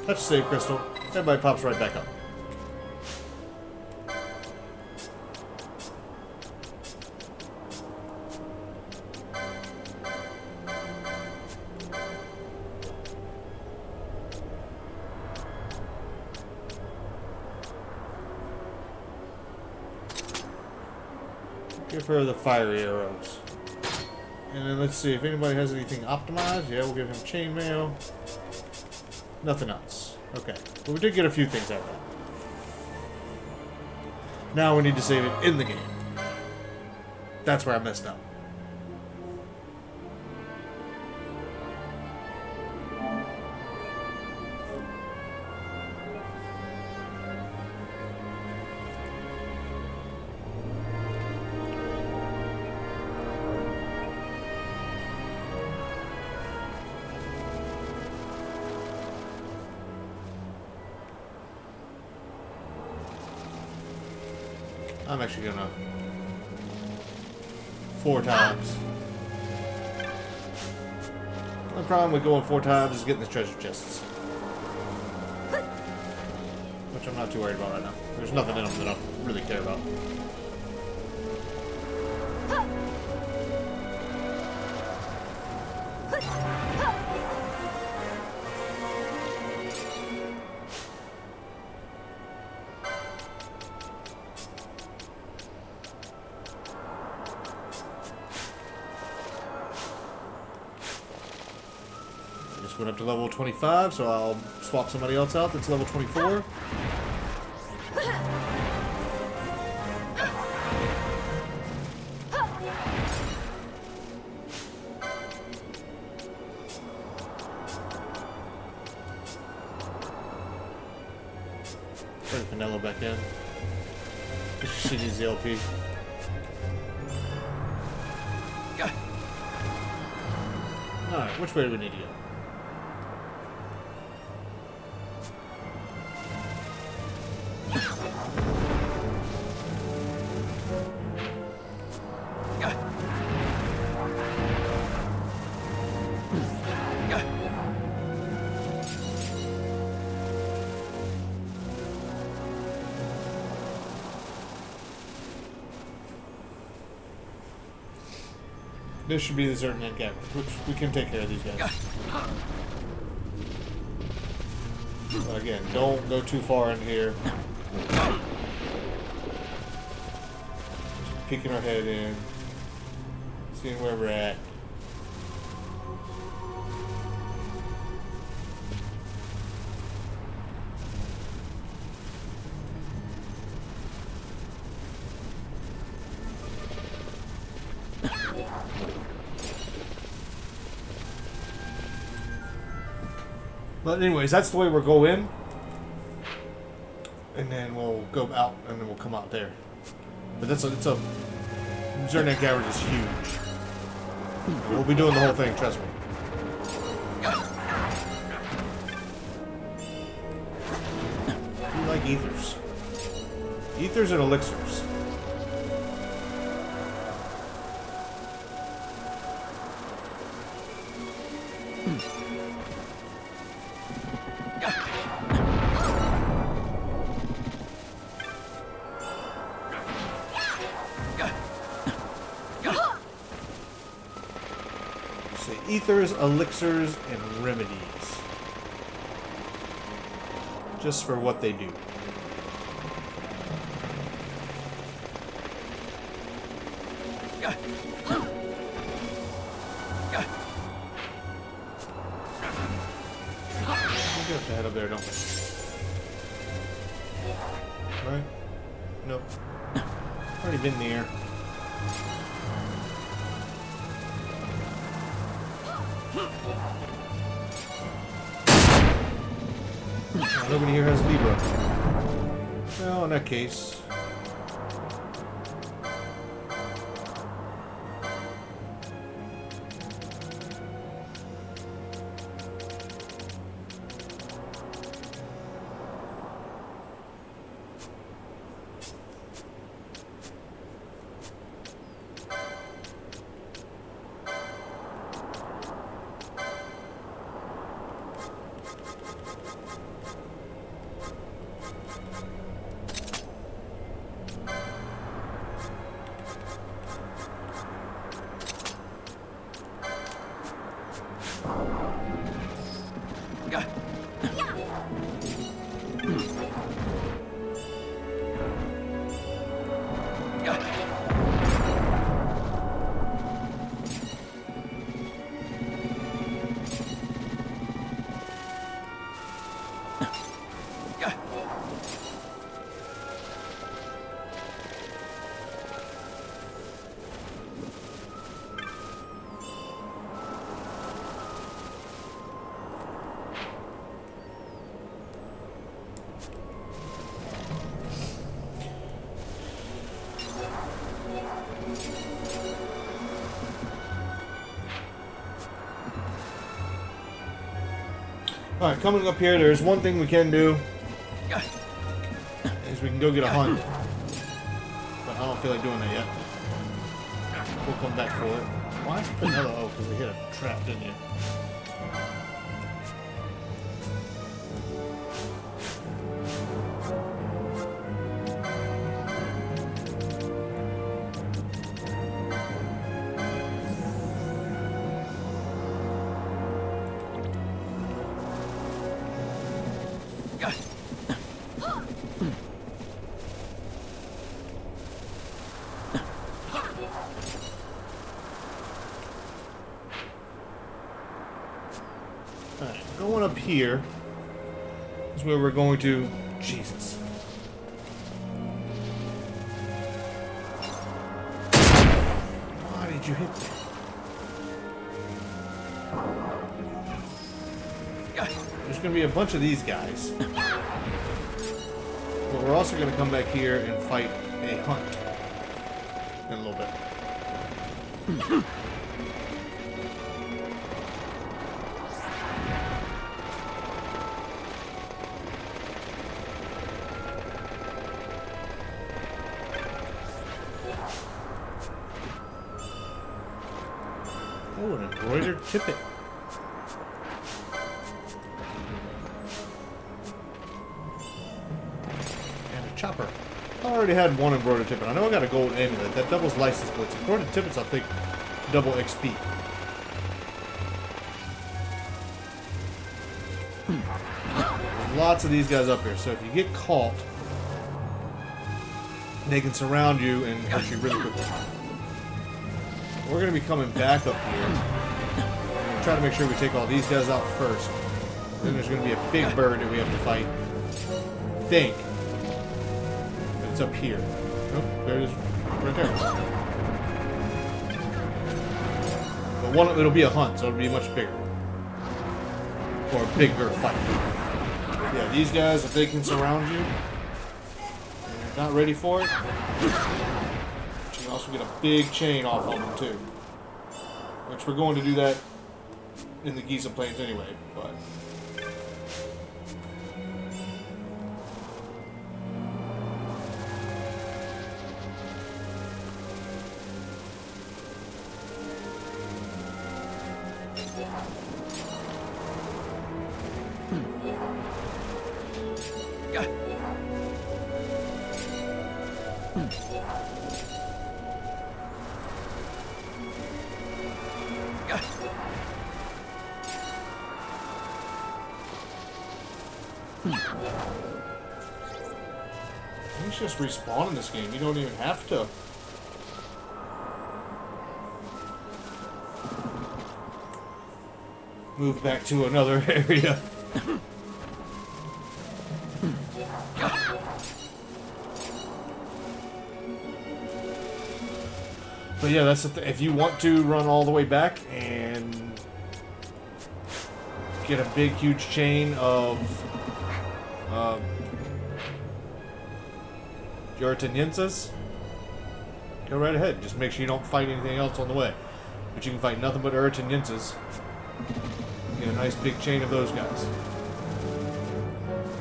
Touch save crystal. Everybody pops right back up. Give her the fiery arrows. And then let's see if anybody has anything optimized. Yeah, we'll give him chainmail. Nothing else. Okay. But we did get a few things out of that. Now we need to save it in the game. That's where I messed up. I'm actually gonna 4 times. The problem with going 4 times is getting the treasure chests, which I'm not too worried about right now. There's nothing in them that I really care about. Went up to level 25, so I'll swap somebody else out that's level 24. Bring Vanilla back in. She needs the LP. Alright, which way do we need to go? This should be the certain end gap, which we can take care of these guys. But again, don't go too far in here. Just peeking our head in, seeing where we're at. But anyways, that's the way we'll go in. And then we'll go out, and then we'll come out there. But it's a Zernak garage is huge. We'll be doing the whole thing, trust me. You like ethers. Ethers and elixirs. Ethers, elixirs, and remedies. Just for what they do. We have to head up there, don't we? right? Nope. Already been there. Oh, nobody here has Libra. Well, in that case. Alright, coming up here, there's one thing we can do. Is we can go get a hunt. But I don't feel like doing that yet. We'll come back for it. Why is it another O? Because we hit a trap, didn't you? Alright, going up here is where we're going to... Jesus. Why did you hit me? There's going to be a bunch of these guys. But we're also going to come back here and fight a hunt in a little bit. Oh, an embroidered tippet. And a chopper. I already had one embroidered tippet. I know I got a gold amulet. That doubles license plates. Embroidered tippets, I think, double XP. There's lots of these guys up here, so if you get caught, they can surround you and hurt you really quickly. We're going to be coming back up here. We're going to try to make sure we take all these guys out first. Then there's going to be a big bird that we have to fight. I think. But it's up here. Oh, there it is. Right there. But one, it'll be a hunt, so it'll be much bigger. Or a bigger fight. Yeah, these guys, if they can surround you, and you're not ready for it, you can also get a big chain off of them too. Which we're going to do that in the Giza Plains anyway, but... You just respawn in this game. You don't even have to. Move back to another area. But yeah, that's the if you want to run all the way back and get a big, huge chain of Ogir-yensas, go right ahead. Just make sure you don't fight anything else on the way. But you can fight nothing but Ogir-yensas. Get a nice big chain of those guys.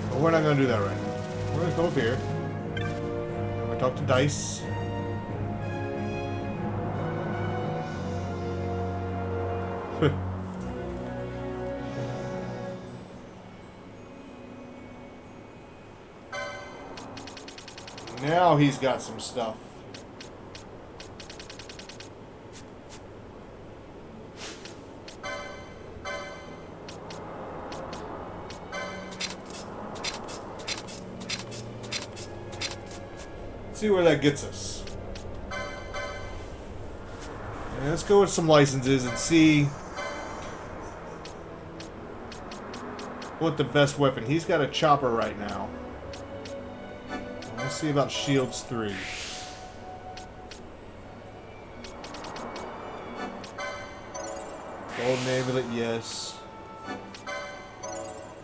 But we're not going to do that right now. We're going to come up here. We're going to talk to Dice. Now he's got some stuff. Let's see where that gets us. And let's go with some licenses and see what the best weapon. He's got a chopper right now. Let's see about Shields 3. Golden Amulet, yes.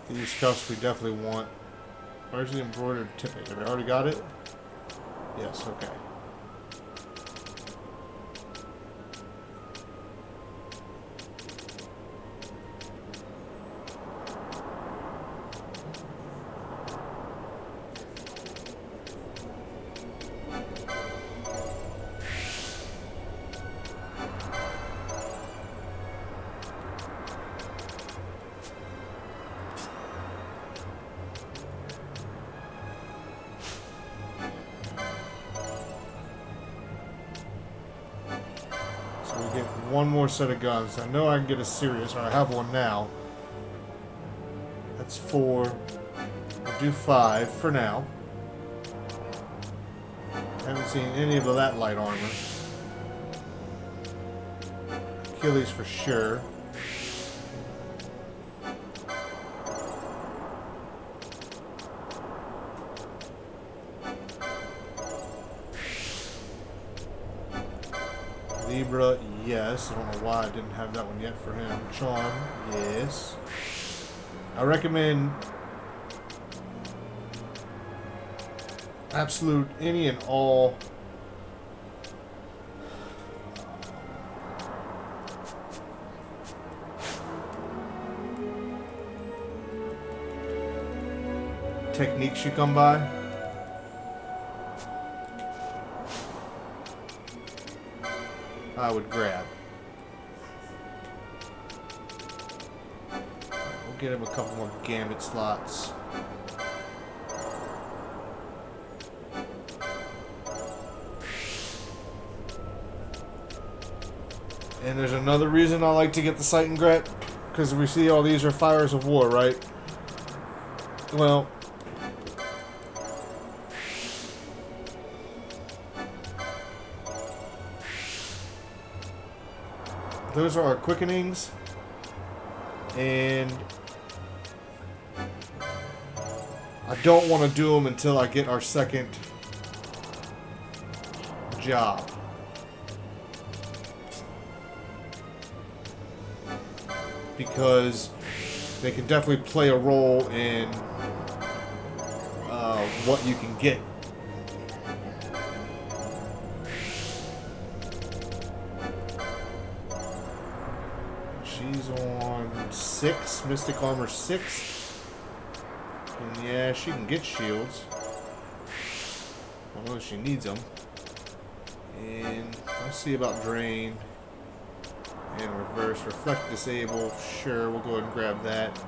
These cuffs we definitely want. Where's the embroidered tippet? Have we already got it? Yes, okay. One more set of guns. I know I can get a serious, or I have one now. That's 4. We'll do 5 for now. Haven't seen any of that light armor. Achilles for sure. Libra, yes. I don't know why I didn't have that one yet for him. Charm, yes. I recommend absolute any and all techniques you come by. I would grab. We'll get him a couple more gambit slots. And there's another reason I like to get the sight and gret, because we see all these are fires of war, right? Well, those are our quickenings, and I don't want to do them until I get our second job. Because they can definitely play a role in what you can get. She's on 6, Mystic Armor 6. And yeah, she can get shields. Although she needs them. And let's see about Drain. And reverse. Reflect Disable. Sure, we'll go ahead and grab that.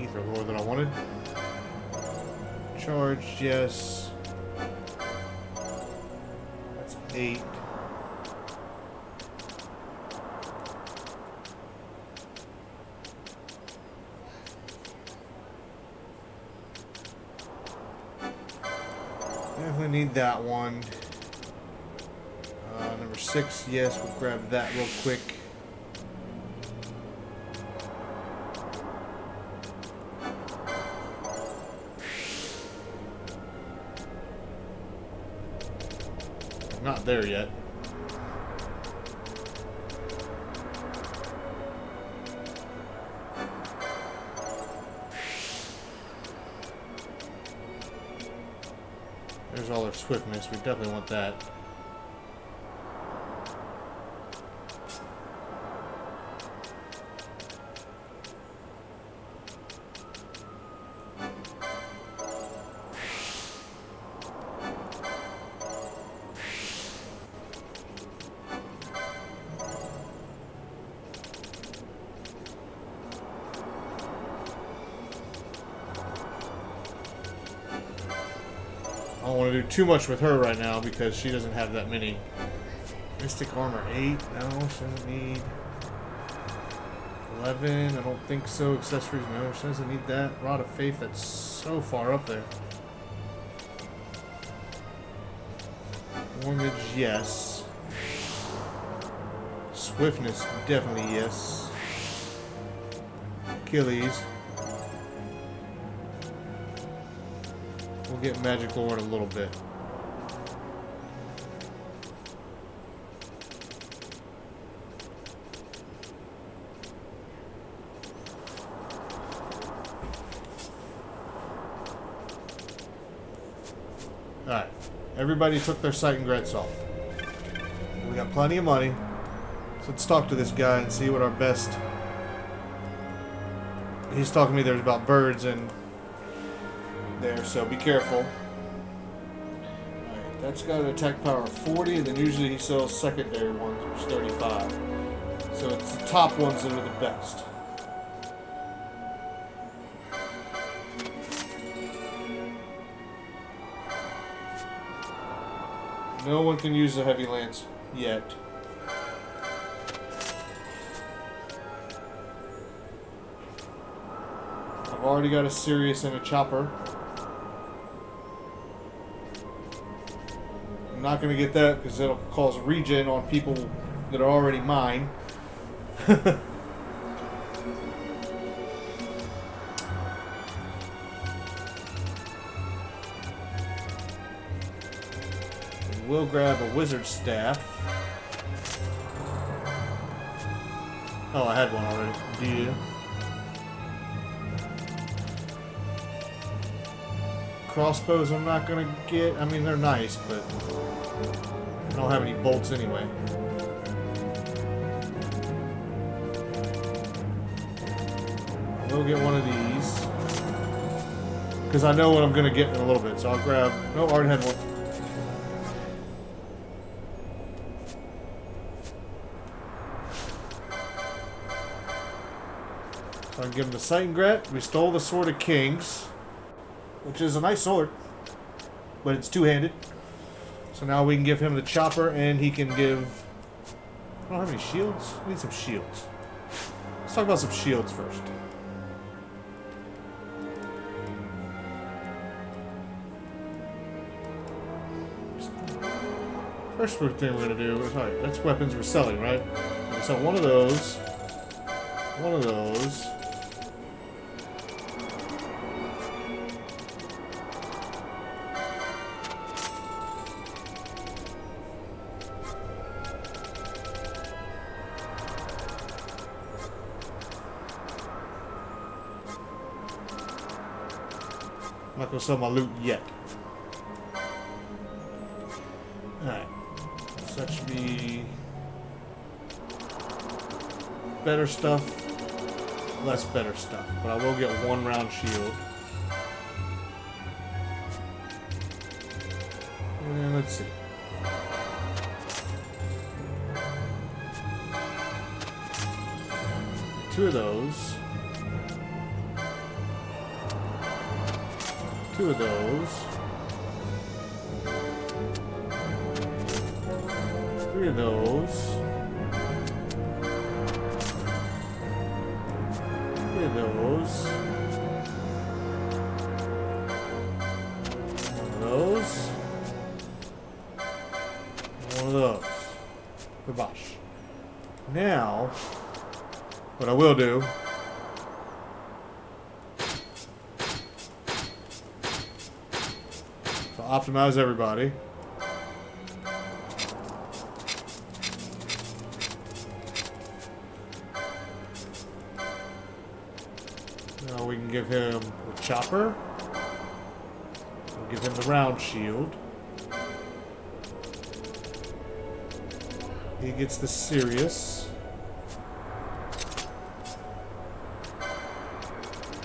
ether lore that I wanted. Charged, yes. That's 8. Definitely need that one. Number 6, yes, we'll grab that real quick. Not there yet. There's all our swiftness. We definitely want that. I don't want to do too much with her right now because she doesn't have that many. Mystic Armor 8? No, she doesn't need. 11? I don't think so. Accessories? No, she doesn't need that. Rod of Faith, that's so far up there. Warmage, yes. Swiftness, definitely yes. Achilles. We'll get magic lore in a little bit. Alright. Everybody took their sight and grets off. We got plenty of money. So let's talk to this guy and see what our best... He's talking to me there's about birds and... there, so be careful. Alright, that's got an attack power of 40, and then usually he sells secondary ones, which is 35. So it's the top ones that are the best. No one can use a heavy lance yet. I've already got a Sirius and a chopper. I'm not going to get that because it'll cause regen on people that are already mine. We'll grab a wizard staff. Oh, I had one already. Do you? Crossbows I'm not gonna get. I mean, they're nice, but I don't have any bolts anyway. I will get one of these because I know what I'm gonna get in a little bit. So I'll grab. No, I already had one. So I can give him the sight and gret. We stole the Sword of Kings, which is a nice sword, but it's two-handed. So now we can give him the chopper, and he can give... I don't have any shields. I need some shields. Let's talk about some shields first. First thing we're going to do is... Alright, that's weapons we're selling, right? So one of those... One of those... I'm not going to sell my loot yet. Alright. So that should be better stuff, less better stuff. But I will get one round shield. And let's see. Two of those. 2 of those. 3 of those. 3 of those. 1 of those. 1 of those. Babosh. Now, what I will do so optimize everybody. Now we can give him the chopper. We'll give him the round shield. He gets the Sirius.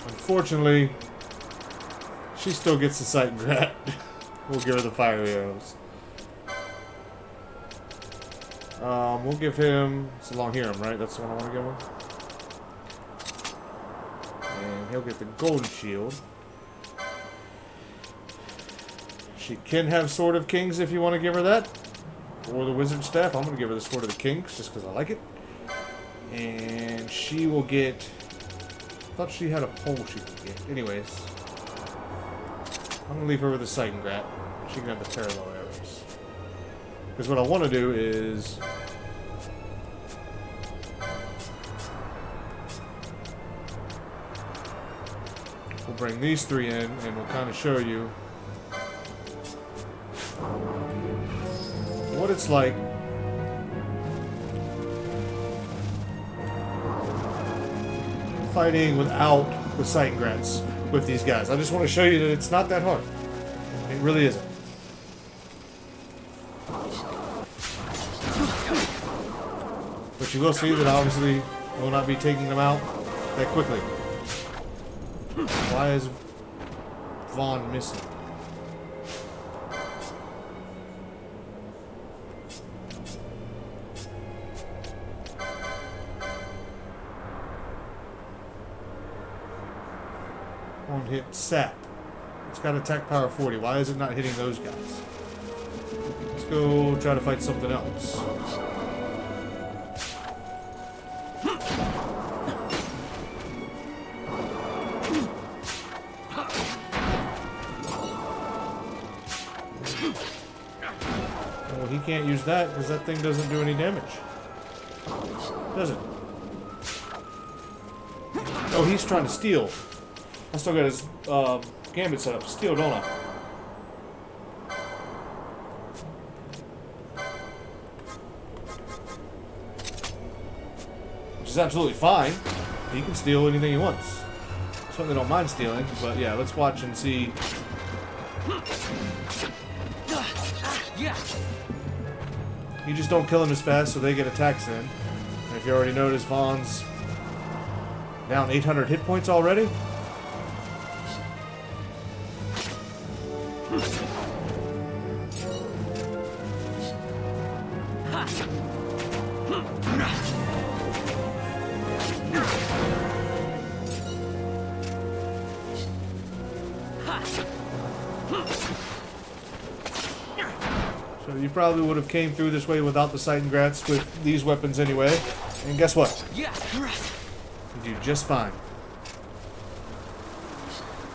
Unfortunately, she still gets the sight and grat. We'll give her the fire arrows. We'll give him... It's a long Hiram, right? That's the one I want to give him. And he'll get the golden shield. She can have Sword of Kings if you want to give her that. Or the Wizard Staff. I'm going to give her the Sword of the Kings just because I like it. And she will get... I thought she had a pole she could get. Anyways. I'm going to leave her with the sight and grat. She can have the parallel arrows. Because what I want to do is... we'll bring these 3 in and we'll kind of show you what it's like fighting without the sight and grats with these guys. I just want to show you that it's not that hard. It really isn't. But you will see that obviously will not be taking them out that quickly. Why is Vaughn missing? One hit sap. It's got attack power 40. Why is it not hitting those guys? Let's go try to fight something else. Well, he can't use that because that thing doesn't do any damage. Does it? Oh, he's trying to steal. I still got his gambit set up. Steal, don't I? Which is absolutely fine. He can steal anything he wants. Certainly don't mind stealing, but yeah, let's watch and see. You just don't kill him as fast, so they get attacks in. And if you already noticed, Vaughn's down 800 hit points already. So you probably would have came through this way without the sight and grats with these weapons anyway. And guess what? You do just fine.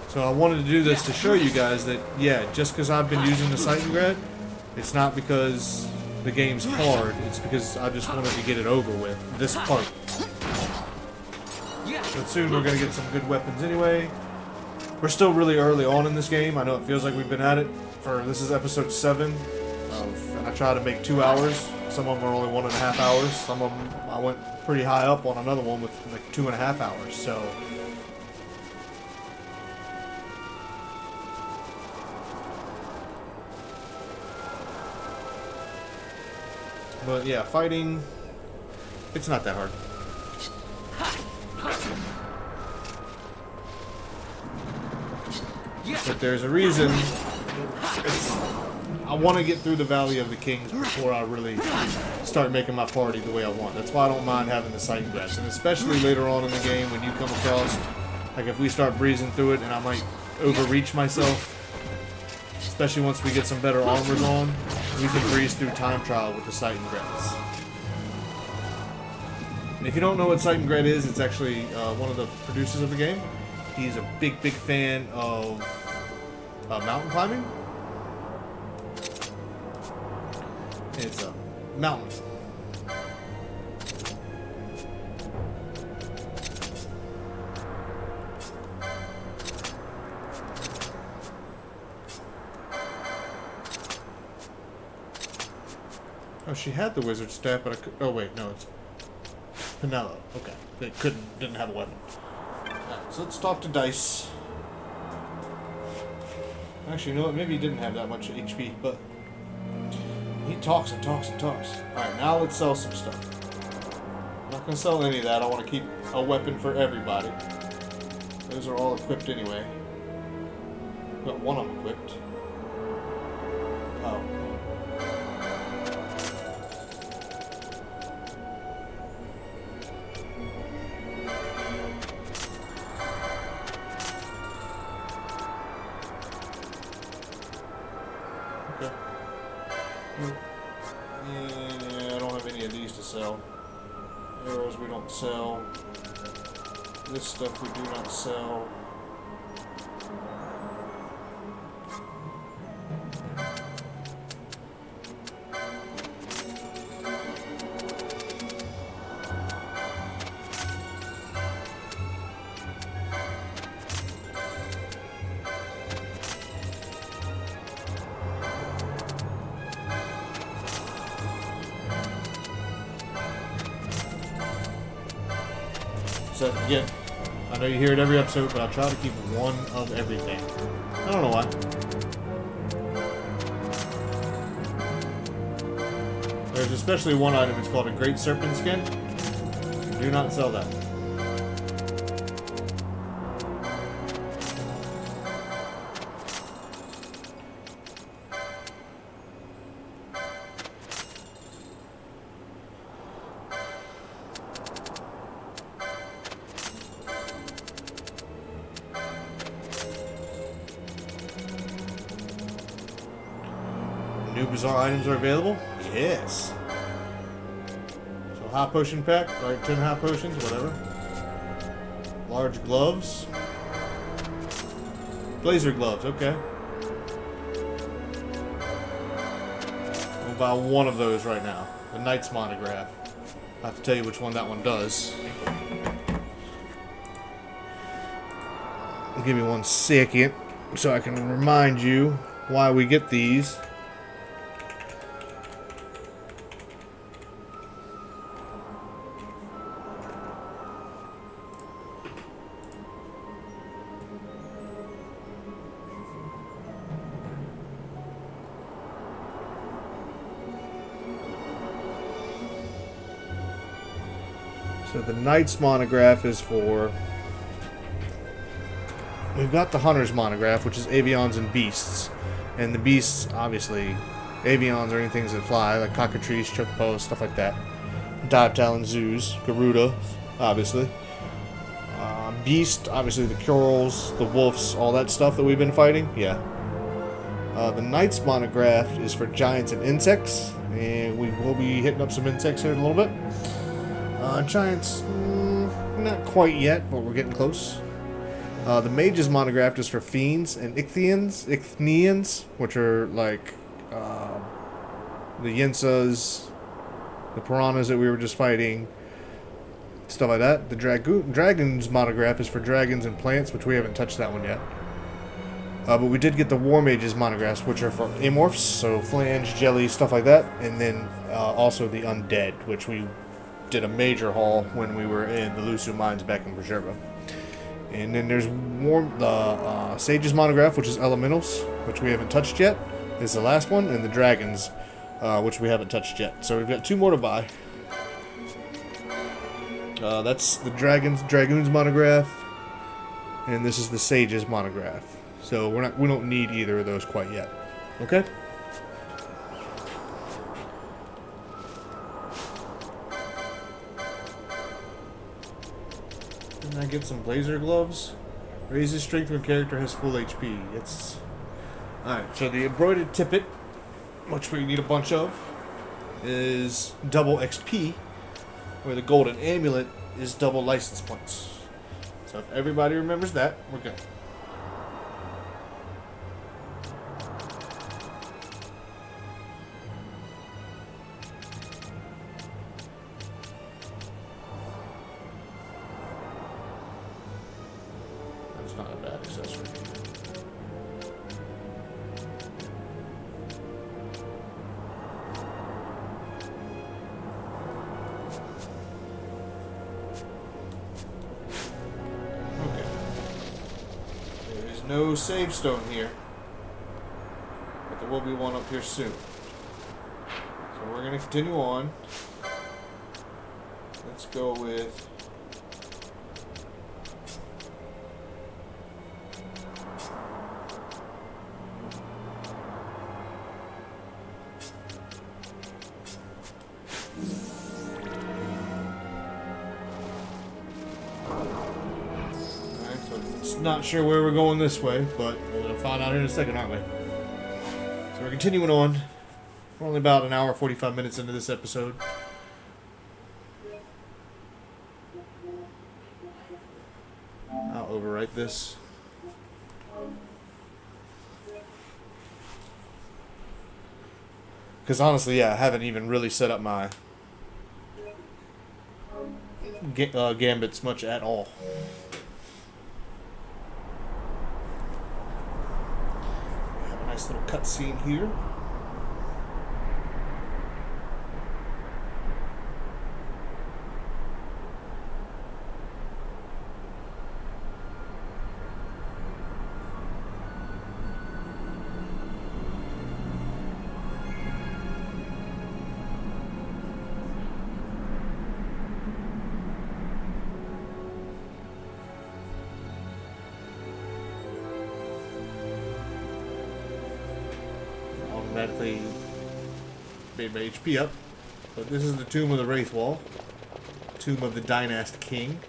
So I wanted to do this to show you guys that, yeah, just because I've been using the sight and grat, it's not because the game's hard, it's because I just wanted to get it over with, this part. But soon we're going to get some good weapons anyway. We're still really early on in this game. I know it feels like we've been at it for, this is episode 7. I try to make 2 hours. Some of them are only 1.5 hours. Some of them, I went pretty high up on another one with like 2.5 hours, so... But yeah, fighting, it's not that hard. But there's a reason. I want to get through the Valley of the Kings before I really start making my party the way I want. That's why I don't mind having the sight and grats. And especially later on in the game when you come across, like if we start breezing through it and I might overreach myself. Especially once we get some better armors on, we can breeze through time trial with the Sight and Grets. And if you don't know what Sight and Gret is, it's actually one of the producers of the game. He's a big fan of mountain climbing. It's a mountain. Oh, she had the wizard staff, but I could. Oh wait, no, it's Penello. Okay, they didn't have a weapon. Alright, so let's talk to Dice. Actually, you know what? Maybe he didn't have that much HP, but he talks and talks and talks. Alright, now let's sell some stuff. I'm not gonna sell any of that. I want to keep a weapon for everybody. Those are all equipped anyway. Got one of them equipped. Oh. Yeah, I don't have any of these to sell. Arrows we don't sell. This stuff we do not sell. So, again, I know you hear it every episode, but I try to keep one of everything. I don't know why. There's especially one item, it's called a Great Serpent Skin. Do not sell that. New bizarre items are available? Yes. So hot potion pack, right? 10 hot potions, whatever. Large gloves. Blazer gloves, okay. We'll buy one of those right now. The Knight's Monograph. I have to tell you which one that one does. Give me 1 second so I can remind you why we get these. So the Knight's Monograph is for... We've got the Hunter's Monograph, which is avians and beasts. And the beasts, obviously, avians are any things that fly, like cockatrices, chocobos, stuff like that. Dive talon zoos, Garuda, obviously. Beast, obviously the Kurls, the wolves, all that stuff that we've been fighting, yeah. The Knight's Monograph is for giants and insects, and we will be hitting up some insects here in a little bit. Giants, not quite yet, but we're getting close. The Mage's Monograph is for fiends and ichthnians, which are like the Yensas, the piranhas that we were just fighting, stuff like that. The Dragon's Monograph is for dragons and plants, which we haven't touched that one yet. But we did get the War Mage's Monographs, which are for amorphs, so flange, jelly, stuff like that. And then also the undead, which we did a major haul when we were in the Lusu mines back in Preserva. And then there's the Sage's Monograph, which is elementals, which we haven't touched yet, is the last one, and the dragons, which we haven't touched yet. So we've got 2 more to buy. That's the Dragoon's Monograph, and this is the Sage's Monograph. So we don't need either of those quite yet. Okay? Can I get some blazer gloves? Raises strength when character has full HP. It's alright. So the embroidered tippet, which we need a bunch of, is double XP, where the golden amulet is double license points. So if everybody remembers that, we're good. That's not a bad accessory. No save stone here, but there will be one up here soon. So we're going to continue on. Let's go with... Not sure where we're going this way, but we're going to find out here in a second, aren't we? So we're continuing on. We're only about an hour, 45 minutes into this episode. I'll overwrite this. Because honestly, yeah, I haven't even really set up my gambits much at all. Nice little cutscene here. Automatically made my HP up. But this is the Tomb of the Wraithwall. Tomb of the Dynast King.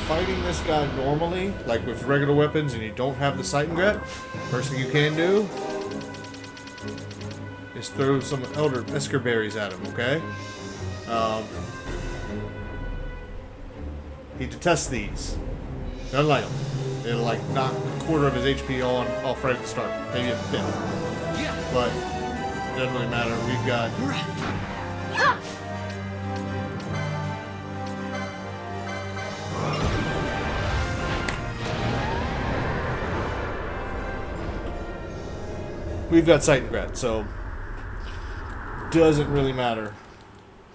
Fighting this guy normally, like with regular weapons, and you don't have the sight and grab, first thing you can do is throw some elder esker berries at him, okay? He detests these. Doesn't like them. It'll like knock a quarter of his HP off right at the start, maybe a fifth. But it doesn't really matter. We've got... We've got sight and grab, so doesn't really matter.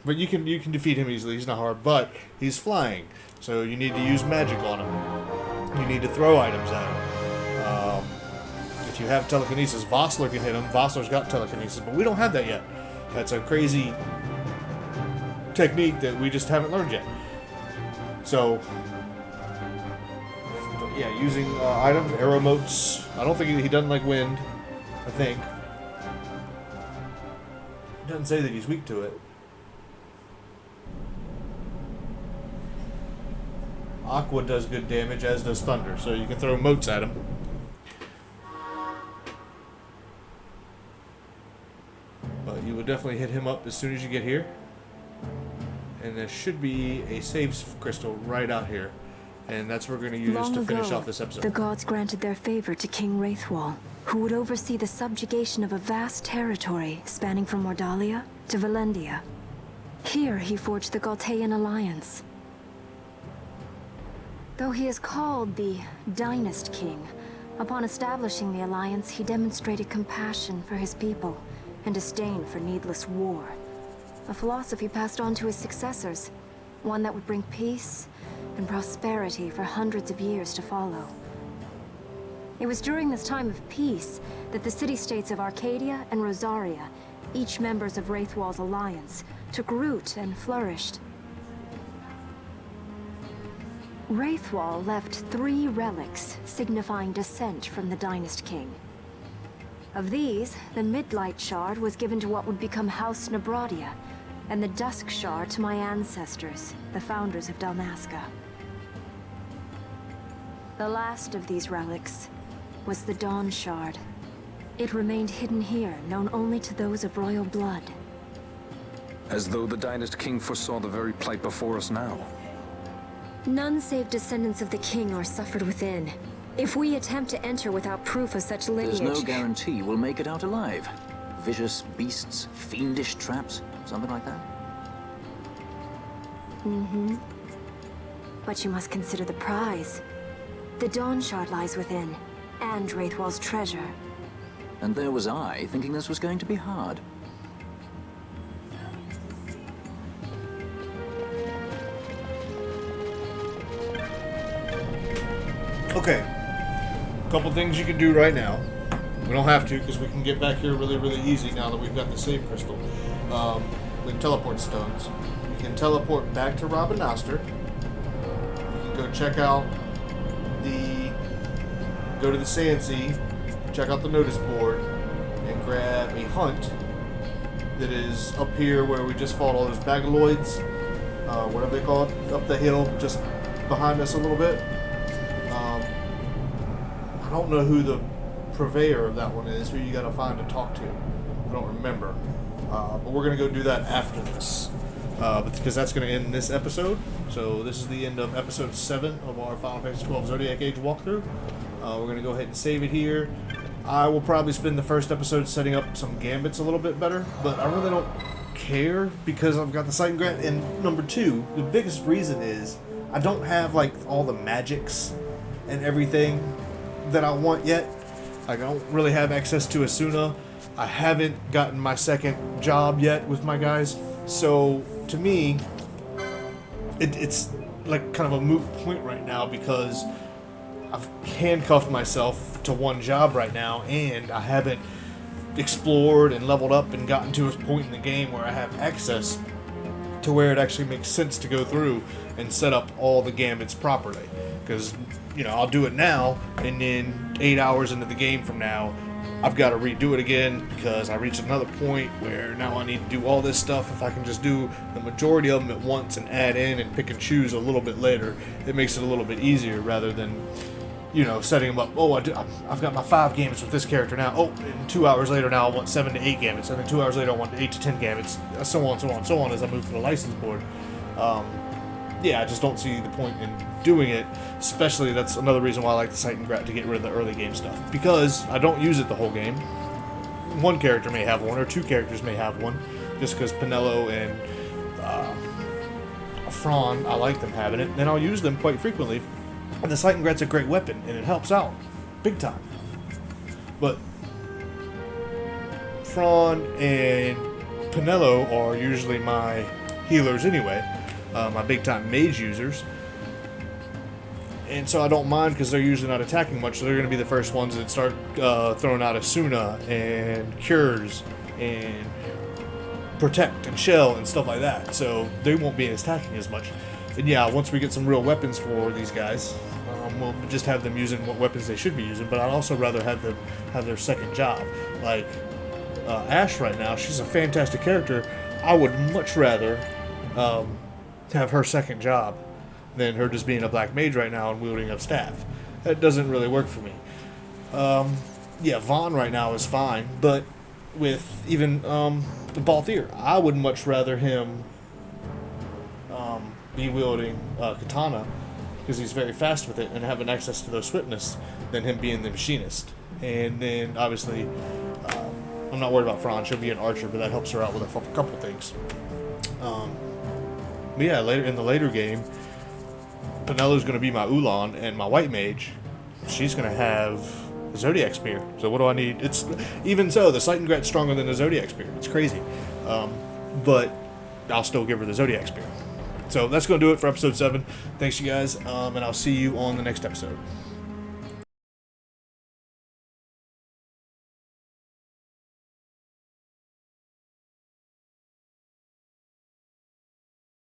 But you can defeat him easily. He's not hard, but he's flying, so you need to use magic on him. You need to throw items at him. If you have telekinesis, Vossler can hit him. Vossler's got telekinesis, but we don't have that yet. That's a crazy technique that we just haven't learned yet. So, yeah, using items, arrow motes. I don't think he doesn't like wind. I think. It doesn't say that he's weak to it. Aqua does good damage, as does thunder, so you can throw motes at him. But you will definitely hit him up as soon as you get here. And there should be a save crystal right out here. And that's what we're going to use to finish off this episode. The gods granted their favor to King Wraithwall, who would oversee the subjugation of a vast territory spanning from Mordalia to Valendia. Here he forged the Galtean alliance. Though he is called the Dynast King, upon establishing the alliance he demonstrated compassion for his people and disdain for needless war. A philosophy passed on to his successors, one that would bring peace and prosperity for hundreds of years to follow. It was during this time of peace that the city-states of Arcadia and Rosaria each members of Wraithwall's alliance, took root and flourished. Wraithwall left 3 relics signifying descent from the Dynast King. Of these, the Midlight Shard was given to what would become House Nabradia, and the Dusk Shard to my ancestors, the founders of Dalmasca. The last of these relics was the Dawn Shard. It remained hidden here, known only to those of royal blood. As though the Dynast King foresaw the very plight before us now. None save descendants of the king are suffered within. If we attempt to enter without proof of such lineage... There's no guarantee we'll make it out alive. Vicious beasts, fiendish traps, something like that? Mm-hmm. But you must consider the prize. The Dawn Shard lies within, and Wraithwall's treasure. And there was I, thinking this was going to be hard. Okay. Couple things you can do right now. We don't have to, because we can get back here really, really easy now that we've got the save crystal. The teleport stones. You can teleport back to Robin Noster. You can go check out go to the Sand Sea, check out the notice board, and grab a hunt that is up here where we just fought all those bagaloids, whatever they call it, up the hill, just behind us a little bit. I don't know who the purveyor of that one is, who you gotta find to talk to. I don't remember. But we're gonna go do that after this. Because that's gonna end this episode. So this is the end of episode 7 of our Final Fantasy 12 Zodiac Age walkthrough. We're gonna go ahead and save it here. I will probably spend the first episode setting up some gambits a little bit better, but I really don't care because I've got the Sight and Grant. And number 2, the biggest reason is I don't have like all the magics and everything that I want yet. Like, I don't really have access to Asuna. I haven't gotten my second job yet with my guys. So to me, it's like kind of a moot point right now because I've handcuffed myself to one job right now, and I haven't explored and leveled up and gotten to a point in the game where I have access to where it actually makes sense to go through and set up all the gambits properly. Because, you know, I'll do it now, and then 8 hours into the game from now, I've got to redo it again because I reached another point where now I need to do all this stuff. If I can just do the majority of them at once and add in and pick and choose a little bit later, it makes it a little bit easier rather than, you know, setting them up. Oh, I've got my 5 gambits with this character now. Oh, and 2 hours later now I want 7 to 8 gambits, and then 2 hours later I want 8 to 10 gambits, so on, so on, so on as I move to the license board. Yeah, I just don't see the point in doing it, especially that's another reason why I like the Sight and Grat to get rid of the early game stuff, because I don't use it the whole game. One character may have one, or 2 characters may have one, just because Pinello and Fran, I like them having it, and I'll use them quite frequently, and the Sight and Grat's a great weapon, and it helps out, big time. But Fran and Pinello are usually my healers anyway, my big time mage users, and so I don't mind because they're usually not attacking much, so they're going to be the first ones that start throwing out Asuna and cures and protect and shell and stuff like that, so they won't be attacking as much. And yeah, once we get some real weapons for these guys, we'll just have them using what weapons they should be using, but I'd also rather have them have their second job. Like Ash right now, she's a fantastic character. I would much rather have her second job than her just being a black mage right now and wielding up staff. That doesn't really work for me. Yeah, Vaughn right now is fine, but with even the Balthier, I would much rather him be wielding katana because he's very fast with it and having access to those swiftness than him being the machinist. And then obviously I'm not worried about Fran, she'll be an archer, but that helps her out with a couple things. But yeah, in the later game, Pinello's going to be my Ulan, and my white mage, she's going to have the Zodiac Spear. So what do I need? It's even so, the Sight and Grat's stronger than the Zodiac Spear. It's crazy. But I'll still give her the Zodiac Spear. So that's going to do it for episode 7. Thanks, you guys, and I'll see you on the next episode.